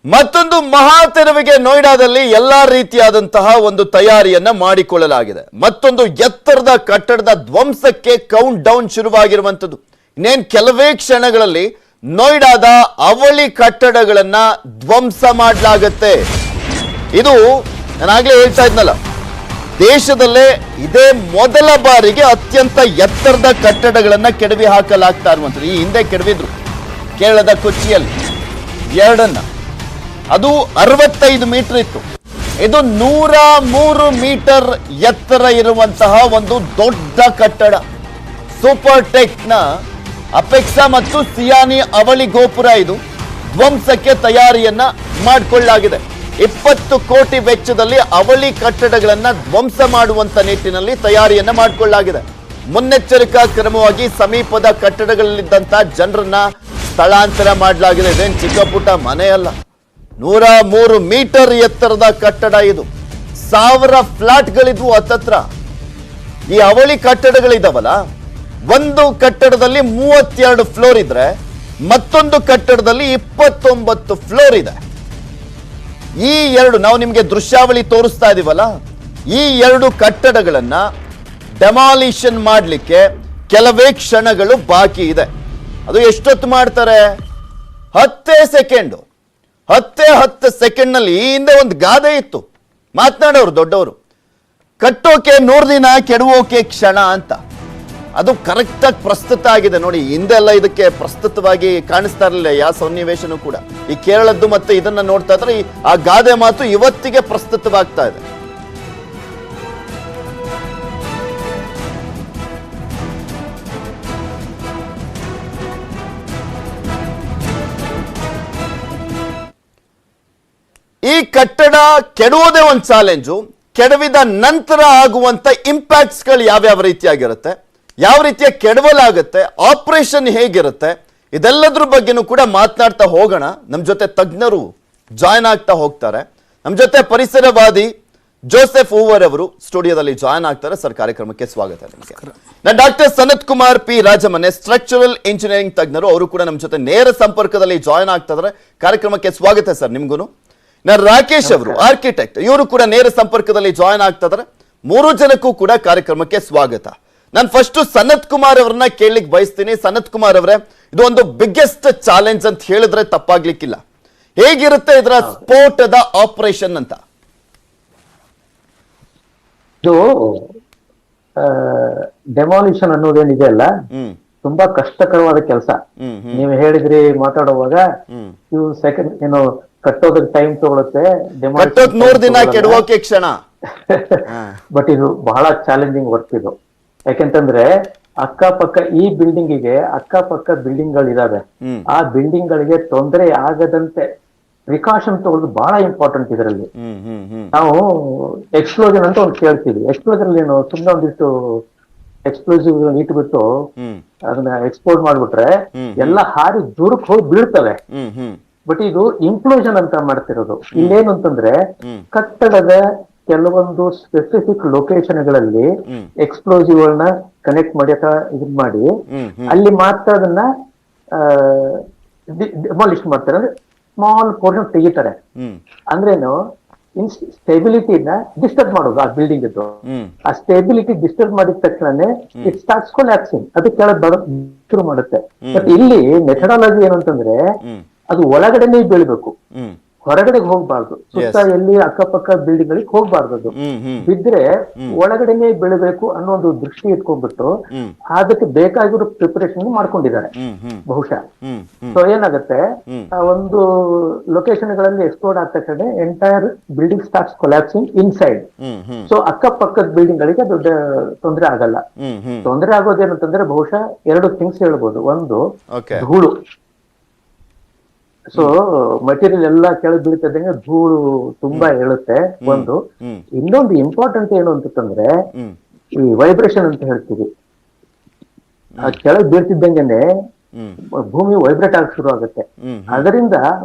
ಮತ್ತೊಂದು ಮಹಾ ತೆರವಿಗೆ ನೋಯ್ಡಾದಲ್ಲಿ ಎಲ್ಲಾ ರೀತಿಯಾದಂತಹ ಒಂದು ತಯಾರಿಯನ್ನ ಮಾಡಿಕೊಳ್ಳಲಾಗಿದೆ. ಮತ್ತೊಂದು ಎತ್ತರದ ಕಟ್ಟಡದ ಧ್ವಂಸಕ್ಕೆ ಕೌಂಟ್ ಡೌನ್ ಶುರುವಾಗಿರುವಂತದ್ದು. ಇನ್ನೇನು ಕೆಲವೇ ಕ್ಷಣಗಳಲ್ಲಿ ನೋಯ್ಡಾದ ಅವಳಿ ಕಟ್ಟಡಗಳನ್ನ ಧ್ವಂಸ ಮಾಡಲಾಗುತ್ತೆ. ಇದು ನಾನಾಗ್ಲೇ ಹೇಳ್ತಾ ಇದ್ನಲ್ಲ, ದೇಶದಲ್ಲೇ ಇದೇ ಮೊದಲ ಬಾರಿಗೆ ಅತ್ಯಂತ ಎತ್ತರದ ಕಟ್ಟಡಗಳನ್ನ ಕೆಡವಿ ಹಾಕಲಾಗ್ತಾ ಇರುವಂತದ್ದು. ಈ ಹಿಂದೆ ಕೆಡವಿದ್ರು ಕೇರಳದ ಕೊಚ್ಚಿಯಲ್ಲಿ ಎರಡನ್ನ, ಅದು 65 ಮೀಟರ್ ಇತ್ತು. ಇದು 103 ಮೀಟರ್ ಎತ್ತರ ಇರುವಂತಹ ಒಂದು ದೊಡ್ಡ ಕಟ್ಟಡ. ಸೂಪರ್ಟೆಕ್ ನ ಅಪೆಕ್ಸಾ ಮತ್ತು ಸಿಯಾನಿ ಅವಳಿ ಗೋಪುರ ಇದು ಧ್ವಂಸಕ್ಕೆ ತಯಾರಿಯನ್ನ ಮಾಡಿಕೊಳ್ಳಲಾಗಿದೆ. 20 ಕೋಟಿ ವೆಚ್ಚದಲ್ಲಿ ಅವಳಿ ಕಟ್ಟಡಗಳನ್ನ ಧ್ವಂಸ ಮಾಡುವಂತ ನಿಟ್ಟಿನಲ್ಲಿ ತಯಾರಿಯನ್ನ ಮಾಡಿಕೊಳ್ಳಲಾಗಿದೆ. ಮುನ್ನೆಚ್ಚರಿಕಾ ಕ್ರಮವಾಗಿ ಸಮೀಪದ ಕಟ್ಟಡಗಳಲ್ಲಿದ್ದಂತಹ ಜನರನ್ನ ಸ್ಥಳಾಂತರ ಮಾಡಲಾಗಿದೆ. ಇದೇನು ಚಿಕ್ಕ ಪುಟ್ಟ ಮನೆಯಲ್ಲ, 103 ಮೀಟರ್ ಎತ್ತರದ ಕಟ್ಟಡ ಇದು. 1000 ಫ್ಲಾಟ್ಗಳಿದ್ವು ಹತ್ತತ್ರ. ಈ ಅವಳಿ ಕಟ್ಟಡಗಳಿದಾವಲ್ಲ, ಒಂದು ಕಟ್ಟಡದಲ್ಲಿ 32 ಫ್ಲೋರ್ ಇದ್ರೆ ಮತ್ತೊಂದು ಕಟ್ಟಡದಲ್ಲಿ 29 ಫ್ಲೋರ್ ಇದೆ. ಈ ಎರಡು ನಾವು ನಿಮಗೆ ದೃಶ್ಯಾವಳಿ ತೋರಿಸ್ತಾ ಇದೀವಲ್ಲ, ಈ ಎರಡು ಕಟ್ಟಡಗಳನ್ನ ಡೆಮಾಲಿಷನ್ ಮಾಡಲಿಕ್ಕೆ ಕೆಲವೇ ಕ್ಷಣಗಳು ಬಾಕಿ ಇದೆ. ಅದು ಎಷ್ಟೊತ್ತು ಮಾಡ್ತಾರೆ? 10 ಸೆಕೆಂಡ್. 10 ಸೆಕೆಂಡ್ ನಲ್ಲಿ ಈ ಹಿಂದೆ ಒಂದು ಗಾದೆ ಇತ್ತು, ಮಾತನಾಡೋರು ದೊಡ್ಡವರು, ಕಟ್ಟೋಕೆ 100 ದಿನ ಕೆಡುವೋಕೆ ಕ್ಷಣ ಅಂತ. ಅದು ಕರೆಕ್ಟ್ ಆಗಿ ಪ್ರಸ್ತುತ ಆಗಿದೆ ನೋಡಿ. ಹಿಂದೆಲ್ಲ ಇದಕ್ಕೆ ಪ್ರಸ್ತುತವಾಗಿ ಕಾಣಿಸ್ತಾ ಇರಲಿಲ್ಲ ಯಾವ ಸನ್ನಿವೇಶನೂ ಕೂಡ. ಈ ಕೇರಳದ್ದು ಮತ್ತೆ ಇದನ್ನ ನೋಡ್ತಾ ಇದ್ರೆ ಆ ಗಾದೆ ಮಾತು ಇವತ್ತಿಗೆ ಪ್ರಸ್ತುತವಾಗ್ತಾ ಇದೆ. ಈ ಕಟ್ಟಡ ಕೆಡುವುದೇ ಒಂದು ಚಾಲೆಂಜು. ಕೆಡವಿದ ನಂತರ ಆಗುವಂತ ಇಂಪ್ಯಾಕ್ಟ್ಸ್ ಗಳು ಯಾವ್ಯಾವ ರೀತಿಯಾಗಿರುತ್ತೆ, ಯಾವ ರೀತಿಯ ಕೆಡವಲಾಗುತ್ತೆ, ಆಪರೇಷನ್ ಹೇಗಿರುತ್ತೆ, ಇದೆಲ್ಲದ್ರ ಬಗ್ಗೆನೂ ಕೂಡ ಮಾತನಾಡ್ತಾ ಹೋಗೋಣ. ನಮ್ಮ ಜೊತೆ ತಜ್ಞರು ಜಾಯ್ನ್ ಆಗ್ತಾ ಹೋಗ್ತಾರೆ. ನಮ್ಮ ಜೊತೆ ಪರಿಸರವಾದಿ ಜೋಸೆಫ್ ಹೂವರ್ ಅವರು ಸ್ಟುಡಿಯೋದಲ್ಲಿ ಜಾಯ್ನ್ ಆಗ್ತಾರೆ. ಸರ್, ಕಾರ್ಯಕ್ರಮಕ್ಕೆ ಸ್ವಾಗತ. ನಿಮಗೆ ನಾನು doctor Sanath Kumar P Rajamane, structural engineering ತಜ್ಞರು, ಅವರು ಕೂಡ ನಮ್ಮ ಜೊತೆ ನೇರ ಸಂಪರ್ಕದಲ್ಲಿ ಜಾಯ್ನ್ ಆಗ್ತಾ ಇದ್ದಾರೆ. ಕಾರ್ಯಕ್ರಮಕ್ಕೆ ಸ್ವಾಗತ ಸರ್ ನಿಮ್ಗೂ. ನಾನು ರಾಕೇಶ್ ಅವರು ಆರ್ಕಿಟೆಕ್ಟ್, ಇವರು ಕೂಡ ನೇರ ಸಂಪರ್ಕದಲ್ಲಿ ಜಾಯ್ನ್ ಆಗ್ತಾ ಇದ್ದಾರೆ. 3 ಜನಕ್ಕೂ ಕೂಡ ಕಾರ್ಯಕ್ರಮಕ್ಕೆ ಸ್ವಾಗತ. ನಾನು ಫಸ್ಟ್ ಸನತ್ ಕುಮಾರ್ ಅವರನ್ನ ಕೇಳಲಿಕ್ಕೆ ಬಯಸ್ತೀನಿ. ಸನತ್ ಕುಮಾರ್ ಅವರೇ, ಇದು ಒಂದು ಬಿಗ್ಗೆಸ್ಟ್ ಚಾಲೆಂಜ್ ಅಂತ ಹೇಳಿದ್ರೆ ತಪ್ಪಾಗ್ಲಿಕ್ಕಿಲ್ಲ. ಹೇಗಿರುತ್ತೆ ಇದರ ಸ್ಫೋಟದ ಆಪರೇಷನ್ ಅಂತ? ಇದು ಡೆಮಾಲಿಷನ್ ಅನ್ನೋದೇನಿದೆ ಅಲ್ಲ, ತುಂಬಾ ಕಷ್ಟಕರವಾದ ಕೆಲಸ. ನೀವು ಹೇಳಿದ್ರಿ ಮಾತಾಡುವಾಗ, ಇವು ಸೆಕೆಂಡ್ ಏನು ಕಟ್ಟೋದಕ್ಕೆ ಟೈಮ್ ತಗೊಳುತ್ತೆ, 100 ದಿನ ಕೆಡುವೋಕೆ ಕ್ಷಣ. ಬಟ್ ಇದು ಬಹಳ ಚಾಲೆಂಜಿಂಗ್ ವರ್ಕ್ ಇದು. ಯಾಕೆಂತಂದ್ರೆ ಅಕ್ಕಪಕ್ಕ ಈ ಬಿಲ್ಡಿಂಗಿಗೆ ಅಕ್ಕಪಕ್ಕ ಬಿಲ್ಡಿಂಗ್ ಗಳಿದಾವೆ. ಆ ಬಿಲ್ಡಿಂಗ್ ಗಳಿಗೆ ತೊಂದರೆ ಆಗದಂತೆ ಪ್ರಿಕಾಷನ್ ತಗೊಳ್ಳೋದು ಬಹಳ ಇಂಪಾರ್ಟೆಂಟ್ ಇದರಲ್ಲಿ. ನಾವು ಎಕ್ಸ್ಪ್ಲೋಷನ್ ಅಂತ ಒಂದು ಕೇಳ್ತೀವಿ. ಎಕ್ಸ್ಪ್ಲೋಷನ್ ಏನು, ಸುಮ್ಮನೆ ಒಂದಿಷ್ಟು ಎಕ್ಸ್ಪ್ಲೋಸಿವ್ ಇಟ್ಬಿಟ್ಟು ಅದನ್ನ ಎಕ್ಸ್ಪೋರ್ಟ್ ಮಾಡ್ಬಿಟ್ರೆ ಎಲ್ಲ ಹಾರಿ ದೂರಕ್ಕೆ ಹೋಗಿ ಬೀಳ್ತವೆ. ಬಟ್ ಇದು ಇಂಪ್ಲೋಷನ್ ಅಂತ ಮಾಡ್ತಿರೋದು. ಇಲ್ಲೇನು ಅಂತಂದ್ರೆ ಕಟ್ಟಡದ ಕೆಲವೊಂದು ಸ್ಪೆಸಿಫಿಕ್ ಲೊಕೇಶನ್ಗಳಲ್ಲಿ ಎಕ್ಸ್ಪ್ಲೋಸಿವ್ ಗಳನ್ನ ಕನೆಕ್ಟ್ ಮಾಡಿ ಅಥವಾ ಇದನ್ ಮಾಡಿ ಅಲ್ಲಿ ಮಾತ್ರ ಅದನ್ನ ಡೆಮಾಲಿಷ್ ಮಾಡ್ತಾರೆ. ಅಂದ್ರೆ ಸ್ಮಾಲ್ ಪೋರ್ಷನ್ ತೆಗಿತಾರೆ. ಅಂದ್ರೇನು, ಸ್ಟೆಬಿಲಿಟಿನ ಡಿಸ್ಟರ್ಬ್ ಮಾಡೋದು ಆ ಬಿಲ್ಡಿಂಗ್ ಇದ್ದು. ಆ ಸ್ಟೆಬಿಲಿಟಿ ಡಿಸ್ಟರ್ಬ್ ಮಾಡಿದ ತಕ್ಷಣ ಇಟ್ ಸ್ಟಾರ್ಟ್ಸ್ ಕೊಲ್ಯಾಪ್ಸಿಂಗ್, ಅದು ಕೆಳಗೆ ಬರೋ ಶುರು ಮಾಡುತ್ತೆ. ಬಟ್ ಇಲ್ಲಿ ಮೆಥಡಾಲಜಿ ಏನು ಅಂತಂದ್ರೆ, ಅದು ಒಳಗಡೆನೆ ಬೀಳ್ಬೇಕು, ಹೊರಗಡೆ ಹೋಗ್ಬಾರ್ದು. ಸುತ್ತ ಎಲ್ಲಿ ಅಕ್ಕಪಕ್ಕ ಬಿಲ್ಡಿಂಗ್ ಗಳಿಗೆ ಹೋಗ್ಬಾರ್ದು. ಅದು ಬಿದ್ರೆ ಒಳಗಡೆನೆ ಬೆಳಿಬೇಕು ಅನ್ನೋ ಒಂದು ದೃಷ್ಟಿ ಇಟ್ಕೊಂಡ್ಬಿಟ್ಟು ಅದಕ್ಕೆ ಬೇಕಾಗಿರೋ ಪ್ರಿಪರೇಷನ್ ಮಾಡ್ಕೊಂಡಿದ್ದಾರೆ ಬಹುಶಃ. ಸೊ ಏನಾಗುತ್ತೆ, ಒಂದು ಲೊಕೇಶನ್ ಗಳಲ್ಲಿ ಎಕ್ಸ್ಪ್ಲೋರ್ಡ್ ಆದ ತಕ್ಷಣ entire building starts collapsing inside. So ಅಕ್ಕಪಕ್ಕದ ಬಿಲ್ಡಿಂಗ್ ಗಳಿಗೆ ದೊಡ್ಡ ತೊಂದರೆ ಆಗಲ್ಲ. ತೊಂದರೆ ಆಗೋದೇನಂತಂದ್ರೆ ಬಹುಶಃ 2 ಥಿಂಗ್ಸ್ ಹೇಳ್ಬೋದು. ಒಂದು, ಧೂಳು. ಸೊ ಮಟೀರಿಯಲ್ ಎಲ್ಲ ಕೆಳಗೆ ಬೀಳ್ತಿದ್ದಂಗೆ ಧೂಳು ತುಂಬಾ ಹೇಳುತ್ತೆ ಒಂದು. ಇನ್ನೊಂದು ಇಂಪಾರ್ಟೆಂಟ್ ಏನು ಅಂತಂದ್ರೆ, ಈ ವೈಬ್ರೇಷನ್ ಅಂತ ಹೇಳ್ತೀವಿ. ಆ ಕೆಳಗೆ ಬೀಳ್ತಿದ್ದಂಗೆನೆ ಭೂಮಿ ವೈಬ್ರೇಟ್ ಆಗಕ್ಕೆ ಶುರು ಆಗುತ್ತೆ. ಅದರಿಂದ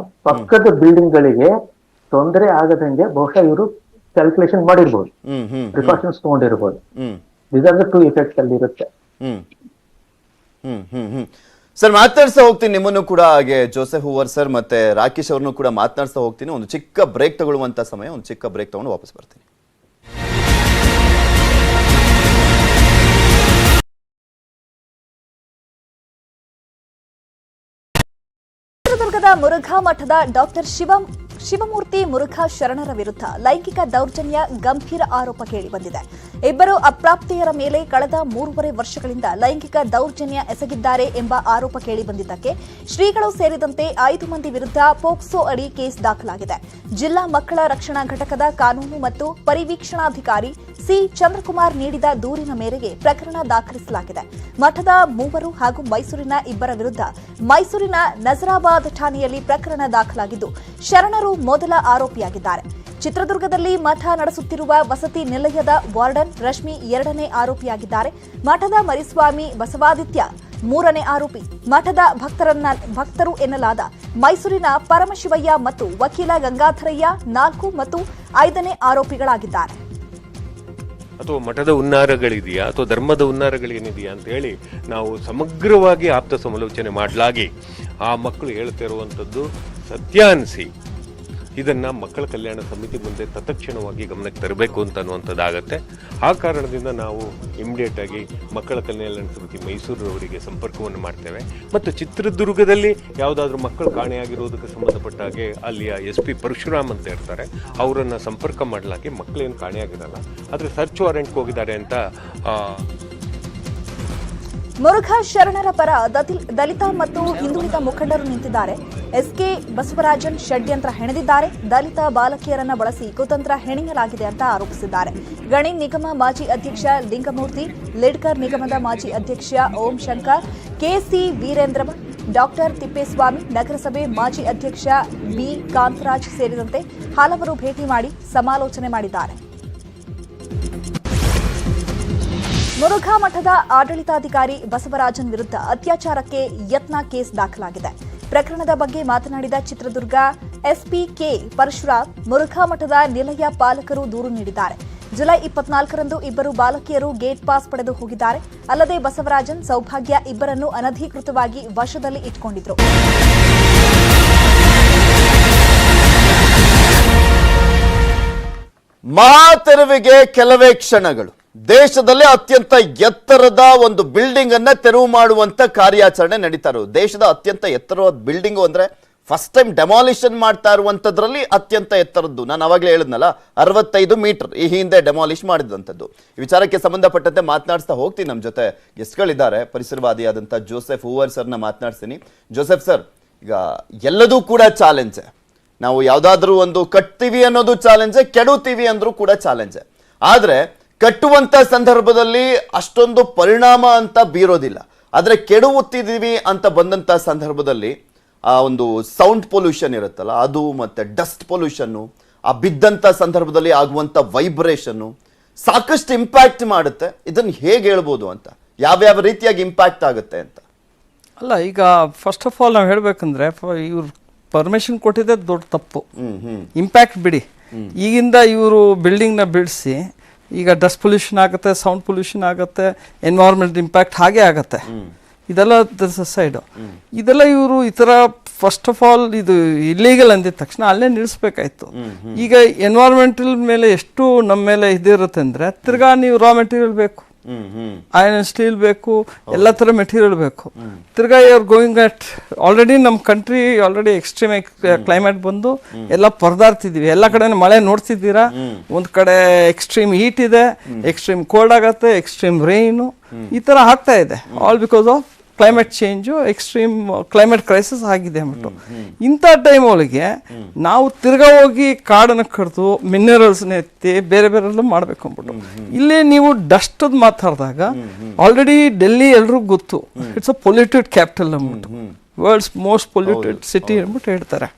ಪಕ್ಕದ ಬಿಲ್ಡಿಂಗ್ ಗಳಿಗೆ ತೊಂದರೆ ಆಗದಂಗೆ ಬಹುಶಃ ಇವರು ಕ್ಯಾಲ್ಕುಲೇಷನ್ ಮಾಡಿರ್ಬೋದು, ಪ್ರಿಕಾಷನ್ಸ್ ತಗೊಂಡಿರ್ಬೋದು. ಇದರ 2 ಇಫೆಕ್ಟ್ಸ್ ಅಲ್ಲಿ ಇರುತ್ತೆ. ಸರ್ ಮಾತನಾಡ್ತಾ ಹೋಗ್ತೀನಿ ನಿಮ್ಮನ್ನು ಕೂಡ, ಹಾಗೆ ಜೋಸೆಫ್ ಹೂವರ್ ಸರ್ ಮತ್ತೆ ರಾಕೇಶ್ ಅವ್ರನ್ನು ಕೂಡ ಮಾತನಾಡ್ತಾ ಹೋಗ್ತೀನಿ. ಒಂದು ಚಿಕ್ಕ ಬ್ರೇಕ್ ತಗೊಳ್ಳುವಂತ ಸಮಯ, ಒಂದು ಚಿಕ್ಕ ಬ್ರೇಕ್ ತಗೊಂಡು ವಾಪಸ್ ಬರ್ತೀನಿ. ಚಿತ್ರದುರ್ಗದ ಮುರುಘಾ ಮಠದ ಡಾಕ್ಟರ್ ಶಿವಮೂರ್ತಿ ಮುರುಘಾ ಶರಣರ ವಿರುದ್ಧ ಲೈಂಗಿಕ ದೌರ್ಜನ್ಯ ಗಂಭೀರ ಆರೋಪ ಕೇಳಿಬಂದಿದೆ. ಇಬ್ಬರು ಅಪ್ರಾಪ್ತೆಯರ ಮೇಲೆ ಕಳೆದ 3.5 ವರ್ಷಗಳಿಂದ ಲೈಂಗಿಕ ದೌರ್ಜನ್ಯ ಎಸಗಿದ್ದಾರೆ ಎಂಬ ಆರೋಪ ಕೇಳಿಬಂದಿದ್ದಕ್ಕೆ ಶ್ರೀಗಳು ಸೇರಿದಂತೆ 5 ಮಂದಿ ವಿರುದ್ಧ ಪೋಕ್ಸೋ ಅಡಿ ಕೇಸ್ ದಾಖಲಾಗಿದೆ. ಜಿಲ್ಲಾ ಮಕ್ಕಳ ರಕ್ಷಣಾ ಘಟಕದ ಕಾನೂನು ಮತ್ತು ಪರಿವೀಕ್ಷಣಾಧಿಕಾರಿ ಸಿ ಚಂದ್ರಕುಮಾರ್ ನೀಡಿದ ದೂರಿನ ಮೇರೆಗೆ ಪ್ರಕರಣ ದಾಖಲಿಸಲಾಗಿದೆ. ಮಠದ 3 ಹಾಗೂ ಮೈಸೂರಿನ 2 ವಿರುದ್ಧ ಮೈಸೂರಿನ ನಜರಾಬಾದ್ ಠಾಣೆಯಲ್ಲಿ ಪ್ರಕರಣ ದಾಖಲಾಗಿದ್ದು, ಶರಣರು ಮೊದಲ ಆರೋಪಿಯಾಗಿದ್ದಾರೆ. ಚಿತ್ರದುರ್ಗದಲ್ಲಿ ಮಠ ನಡೆಸುತ್ತಿರುವ ವಸತಿ ನಿಲಯದ ವಾರ್ಡನ್ ರಶ್ಮಿ 2ನೇ ಆರೋಪಿಯಾಗಿದ್ದಾರೆ. ಮಠದ ಮರಿಸ್ವಾಮಿ ಬಸವಾದಿತ್ಯ 3ನೇ ಆರೋಪಿ. ಮಠದ ಭಕ್ತರು ಎನ್ನಲಾದ ಮೈಸೂರಿನ ಪರಮಶಿವಯ್ಯ ಮತ್ತು ವಕೀಲ ಗಂಗಾಧರಯ್ಯ 4 ಮತ್ತು 5ನೇ ಆರೋಪಿಗಳಾಗಿದ್ದಾರೆ. ಅಥವಾ ಮಠದ ಹುನ್ನಾರಗಳಿದೆಯಾ ಅಥವಾ ಧರ್ಮದ ಹುನ್ನಾರಗಳೇನಿದೆಯಾ ಅಂತ ಹೇಳಿ ನಾವು ಸಮಗ್ರವಾಗಿ ಆಪ್ತ ಸಮಾಲೋಚನೆ ಮಾಡಲಾಗಿ ಆ ಮಕ್ಕಳು ಹೇಳ್ತಿರುವಂಥದ್ದು ಸತ್ಯ ಅನಿಸಿ ಇದನ್ನ ಮಕ್ಕಳ ಕಲ್ಯಾಣ ಸಮಿತಿ ಮುಂದೆ ತತ್ಕ್ಷಣವಾಗಿ ಗಮನಕ್ಕೆ ತರಬೇಕು ಅಂತ ಅನ್ನುವಂಥದ್ದಾಗತ್ತೆ. ಆ ಕಾರಣದಿಂದ ನಾವು ಇಮಿಡಿಯೇಟ್ ಆಗಿ ಮಕ್ಕಳ ಕಲ್ಯಾಣ ಸಮಿತಿ ಮೈಸೂರವರಿಗೆ ಸಂಪರ್ಕವನ್ನು ಮಾಡ್ತೇವೆ. ಮತ್ತು ಚಿತ್ರದುರ್ಗದಲ್ಲಿ ಯಾವುದಾದ್ರೂ ಮಕ್ಕಳು ಕಾಣೆಯಾಗಿರೋದಕ್ಕೆ ಸಂಬಂಧಪಟ್ಟ ಹಾಗೆ ಅಲ್ಲಿಯ SP ಪರಶುರಾಮ್ ಅಂತ ಇರ್ತಾರೆ, ಅವರನ್ನು ಸಂಪರ್ಕ ಮಾಡಲಾಗಿ ಮಕ್ಕಳೇನು ಕಾಣೆಯಾಗಿರಲ್ಲ, ಆದರೆ ಸರ್ಚ್ ವಾರೆಂಟ್ಗೆ ಹೋಗಿದ್ದಾರೆ ಅಂತ. ಮುರುಘಾ ಶರಣರ ಪರ ದಲಿತ ಮತ್ತು ಹಿಂದುಳಿದ ಮುಖಂಡರು ನಿಂತಿದ್ದಾರೆ. SK ಬಸವರಾಜನ್ ಷಡ್ಯಂತ್ರ ಹೆಣೆದಿದ್ದಾರೆ. ದಲಿತ ಬಾಲಕಿಯರನ್ನ ಬಳಸಿ ಕುತಂತ್ರ ಹೆಣೆಯಲಾಗಿದೆ ಅಂತ ಆರೋಪಿಸಿದ್ದಾರೆ. ಗಣಿ ನಿಗಮ ಮಾಜಿ ಅಧ್ಯಕ್ಷ ಲಿಂಗಮೂರ್ತಿ, ಲಿಡ್ಕರ್ ನಿಗಮದ ಮಾಜಿ ಅಧ್ಯಕ್ಷ ಓಂ ಶಂಕರ್, KC ವೀರೇಂದ್ರ, ಡಾಕ್ಟರ್ ತಿಪ್ಪೇಸ್ವಾಮಿ, ನಗರಸಭೆ ಮಾಜಿ ಅಧ್ಯಕ್ಷ B ಕಾಂತರಾಜ್ ಸೇರಿದಂತೆ ಹಲವರು ಭೇಟಿ ಮಾಡಿ ಸಮಾಲೋಚನೆ ಮಾಡಿದ್ದಾರೆ. ಮುರುಘಾ ಮಠದ ಆಡಳಿತಾಧಿಕಾರಿ ಬಸವರಾಜನ್ ವಿರುದ್ಧ ಅತ್ಯಾಚಾರಕ್ಕೆ ಯತ್ನ ಕೇಸ್ ದಾಖಲಾಗಿದೆ. ಪ್ರಕರಣದ ಬಗ್ಗೆ ಮಾತನಾಡಿದ ಚಿತ್ರದುರ್ಗ SP K ಪರಶುರಾಮ್, ಮುರುಘಾ ಮಠದ ನಿಲಯ ಪಾಲಕರು ದೂರು ನೀಡಿದ್ದಾರೆ. ಜುಲೈ 24ರಂದು 2 ಬಾಲಕಿಯರು ಗೇಟ್ ಪಾಸ್ ಪಡೆದು ಹೋಗಿದ್ದಾರೆ. ಅಲ್ಲದೆ ಬಸವರಾಜನ್, ಸೌಭಾಗ್ಯ ಇಬ್ಬರನ್ನು ಅನಧಿಕೃತವಾಗಿ ವಶದಲ್ಲಿ ಇಟ್ಟುಕೊಂಡಿದ್ರು. ಮಹಾತೆರವಿಗೆ ಕೆಲವೇ ಕ್ಷಣಗಳು. ದೇಶದಲ್ಲೇ ಅತ್ಯಂತ ಎತ್ತರದ ಒಂದು ಬಿಲ್ಡಿಂಗ್ ಅನ್ನ ತೆರವು ಮಾಡುವಂತ ಕಾರ್ಯಾಚರಣೆ ನಡೀತಾ ಇರೋದು. ದೇಶದ ಅತ್ಯಂತ ಎತ್ತರವಾದ ಬಿಲ್ಡಿಂಗು ಅಂದ್ರೆ ಫಸ್ಟ್ ಟೈಮ್ ಡೆಮಾಲಿಷನ್ ಮಾಡ್ತಾ ಇರುವಂತದ್ರಲ್ಲಿ ಅತ್ಯಂತ ಎತ್ತರದ್ದು. ನಾನು ಅವಾಗಲೇ ಹೇಳಿದ್ನಲ್ಲ, 65 ಮೀಟರ್ ಈ ಹಿಂದೆ ಡೆಮಾಲಿಷ್ ಮಾಡಿದಂಥದ್ದು. ಈ ವಿಚಾರಕ್ಕೆ ಸಂಬಂಧಪಟ್ಟಂತೆ ಮಾತನಾಡ್ತಾ ಹೋಗ್ತೀನಿ. ನಮ್ಮ ಜೊತೆ ಗೆಸ್ಟ್ಗಳಿದ್ದಾರೆ. ಪರಿಸರವಾದಿಯಾದಂಥ ಜೋಸೆಫ್ ಹೂವರ್ ಸರ್ನ ಮಾತನಾಡ್ತೀನಿ. ಜೋಸೆಫ್ ಸರ್, ಈಗ ಎಲ್ಲದೂ ಕೂಡ ಚಾಲೆಂಜೆ. ನಾವು ಯಾವುದಾದ್ರೂ ಒಂದು ಕಟ್ತೀವಿ ಅನ್ನೋದು ಚಾಲೆಂಜೆ, ಕೆಡುತ್ತೀವಿ ಅಂದ್ರೂ ಕೂಡ ಚಾಲೆಂಜೆ. ಆದ್ರೆ ಕಟ್ಟುವಂತ ಸಂದರ್ಭದಲ್ಲಿ ಅಷ್ಟೊಂದು ಪರಿಣಾಮ ಅಂತ ಬೀರೋದಿಲ್ಲ. ಆದ್ರೆ ಕೆಡುತ್ತಿದ್ದೀವಿ ಅಂತ ಬಂದಂತ ಸಂದರ್ಭದಲ್ಲಿ ಆ ಒಂದು ಸೌಂಡ್ ಪೊಲ್ಯೂಷನ್ ಇರುತ್ತಲ್ಲ ಅದು, ಮತ್ತೆ ಡಸ್ಟ್ ಪೊಲ್ಯೂಷನ್ನು, ಆ ಬಿದ್ದಂತ ಸಂದರ್ಭದಲ್ಲಿ ಆಗುವಂತ ವೈಬ್ರೇಷನ್ನು ಸಾಕಷ್ಟು ಇಂಪ್ಯಾಕ್ಟ್ ಮಾಡುತ್ತೆ. ಇದನ್ನು ಹೇಗೆ ಹೇಳ್ಬೋದು ಅಂತ, ಯಾವ್ಯಾವ ರೀತಿಯಾಗಿ ಇಂಪ್ಯಾಕ್ಟ್ ಆಗುತ್ತೆ ಅಂತ? ಅಲ್ಲ, ಈಗ ಫಸ್ಟ್ ಆಫ್ ಆಲ್ ನಾವು ಹೇಳ್ಬೇಕಂದ್ರೆ ಇವ್ರು ಪರ್ಮಿಷನ್ ಕೊಟ್ಟಿದ್ದೆ ದೊಡ್ಡ ತಪ್ಪು. ಇಂಪ್ಯಾಕ್ಟ್ ಬಿಡಿ, ಈಗಿಂದ ಇವರು ಬಿಲ್ಡಿಂಗ್ನ ಬಿಡಿಸಿ ಈಗ ಡಸ್ಟ್ ಪೊಲ್ಯೂಷನ್ ಆಗುತ್ತೆ, ಸೌಂಡ್ ಪೊಲ್ಯೂಷನ್ ಆಗುತ್ತೆ, ಎನ್ವೈರ್ಮೆಂಟ್ ಇಂಪ್ಯಾಕ್ಟ್ ಹಾಗೆ ಆಗುತ್ತೆ. ಇದೆಲ್ಲ ಸೈಡು. ಇದೆಲ್ಲ ಇವರು ಈ ಥರ ಫಸ್ಟ್ ಆಫ್ ಆಲ್ ಇದು ಇಲ್ಲೀಗಲ್ ಅಂದಿದ ತಕ್ಷಣ ಅಲ್ಲೇ ನಿಲ್ಲಿಸ್ಬೇಕಾಯ್ತು. ಈಗ ಎನ್ವೈರ್ಮೆಂಟಲ್ ಮೇಲೆ ಎಷ್ಟು ನಮ್ಮ ಮೇಲೆ ಇದಿರುತ್ತೆ ಅಂದರೆ, ತಿರ್ಗಾ ನೀವು ರಾ ಮೆಟೀರಿಯಲ್ ಬೇಕು, ಐರನ್ ಅಂಡ್ ಸ್ಟೀಲ್ ಬೇಕು, ಎಲ್ಲ ಥರ ಮೆಟೀರಿಯಲ್ ಬೇಕು. ತಿರ್ಗಾ you are going at already ನಮ್ಮ ಕಂಟ್ರಿ ಆಲ್ರೆಡಿ ಎಕ್ಸ್ಟ್ರೀಮ್ ಕ್ಲೈಮೇಟ್ ಬಂದು ಎಲ್ಲ ಪರದಾಡ್ತಿದೀವಿ. ಎಲ್ಲ ಕಡೆ ಮಳೆ ನೋಡ್ತಿದ್ದೀರಾ. ಒಂದ್ ಕಡೆ ಎಕ್ಸ್ಟ್ರೀಮ್ ಹೀಟ್ ಇದೆ, ಎಕ್ಸ್ಟ್ರೀಮ್ ಕೋಲ್ಡ್ ಆಗತ್ತೆ, ಎಕ್ಸ್ಟ್ರೀಮ್ ರೈನು, ಈ ತರ ಆಗ್ತಾ ಇದೆ. All because of climate change, extreme climate crisis ಆಗಿದೆ ಅಂದ್ಬಿಟ್ಟು. ಇಂಥ ಟೈಮ್ ಒಳಗೆ ನಾವು ತಿರ್ಗಾ ಹೋಗಿ ಕಾಡನ್ನು ಕಡಿದು ಮಿನರಲ್ಸ್ನ ಎತ್ತಿ ಬೇರೆ ಬೇರೆ ಮಾಡಬೇಕು ಅಂದ್ಬಿಟ್ಟು ಇಲ್ಲಿ ನೀವು ಡಸ್ಟ್ ಮಾತಾಡಿದಾಗ ಆಲ್ರೆಡಿ ಡೆಲ್ಲಿ ಎಲ್ರಿಗೂ ಗೊತ್ತು, ಇಟ್ಸ್ ಅ ಪೊಲ್ಯೂಟೆಡ್ ಕ್ಯಾಪಿಟಲ್ ಅಂದ್ಬಿಟ್ಟು, ವರ್ಲ್ಡ್ಸ್ ಮೋಸ್ಟ್ ಪೊಲ್ಯೂಟೆಡ್ ಸಿಟಿ ಅಂದ್ಬಿಟ್ಟು ಹೇಳ್ತಾರೆ.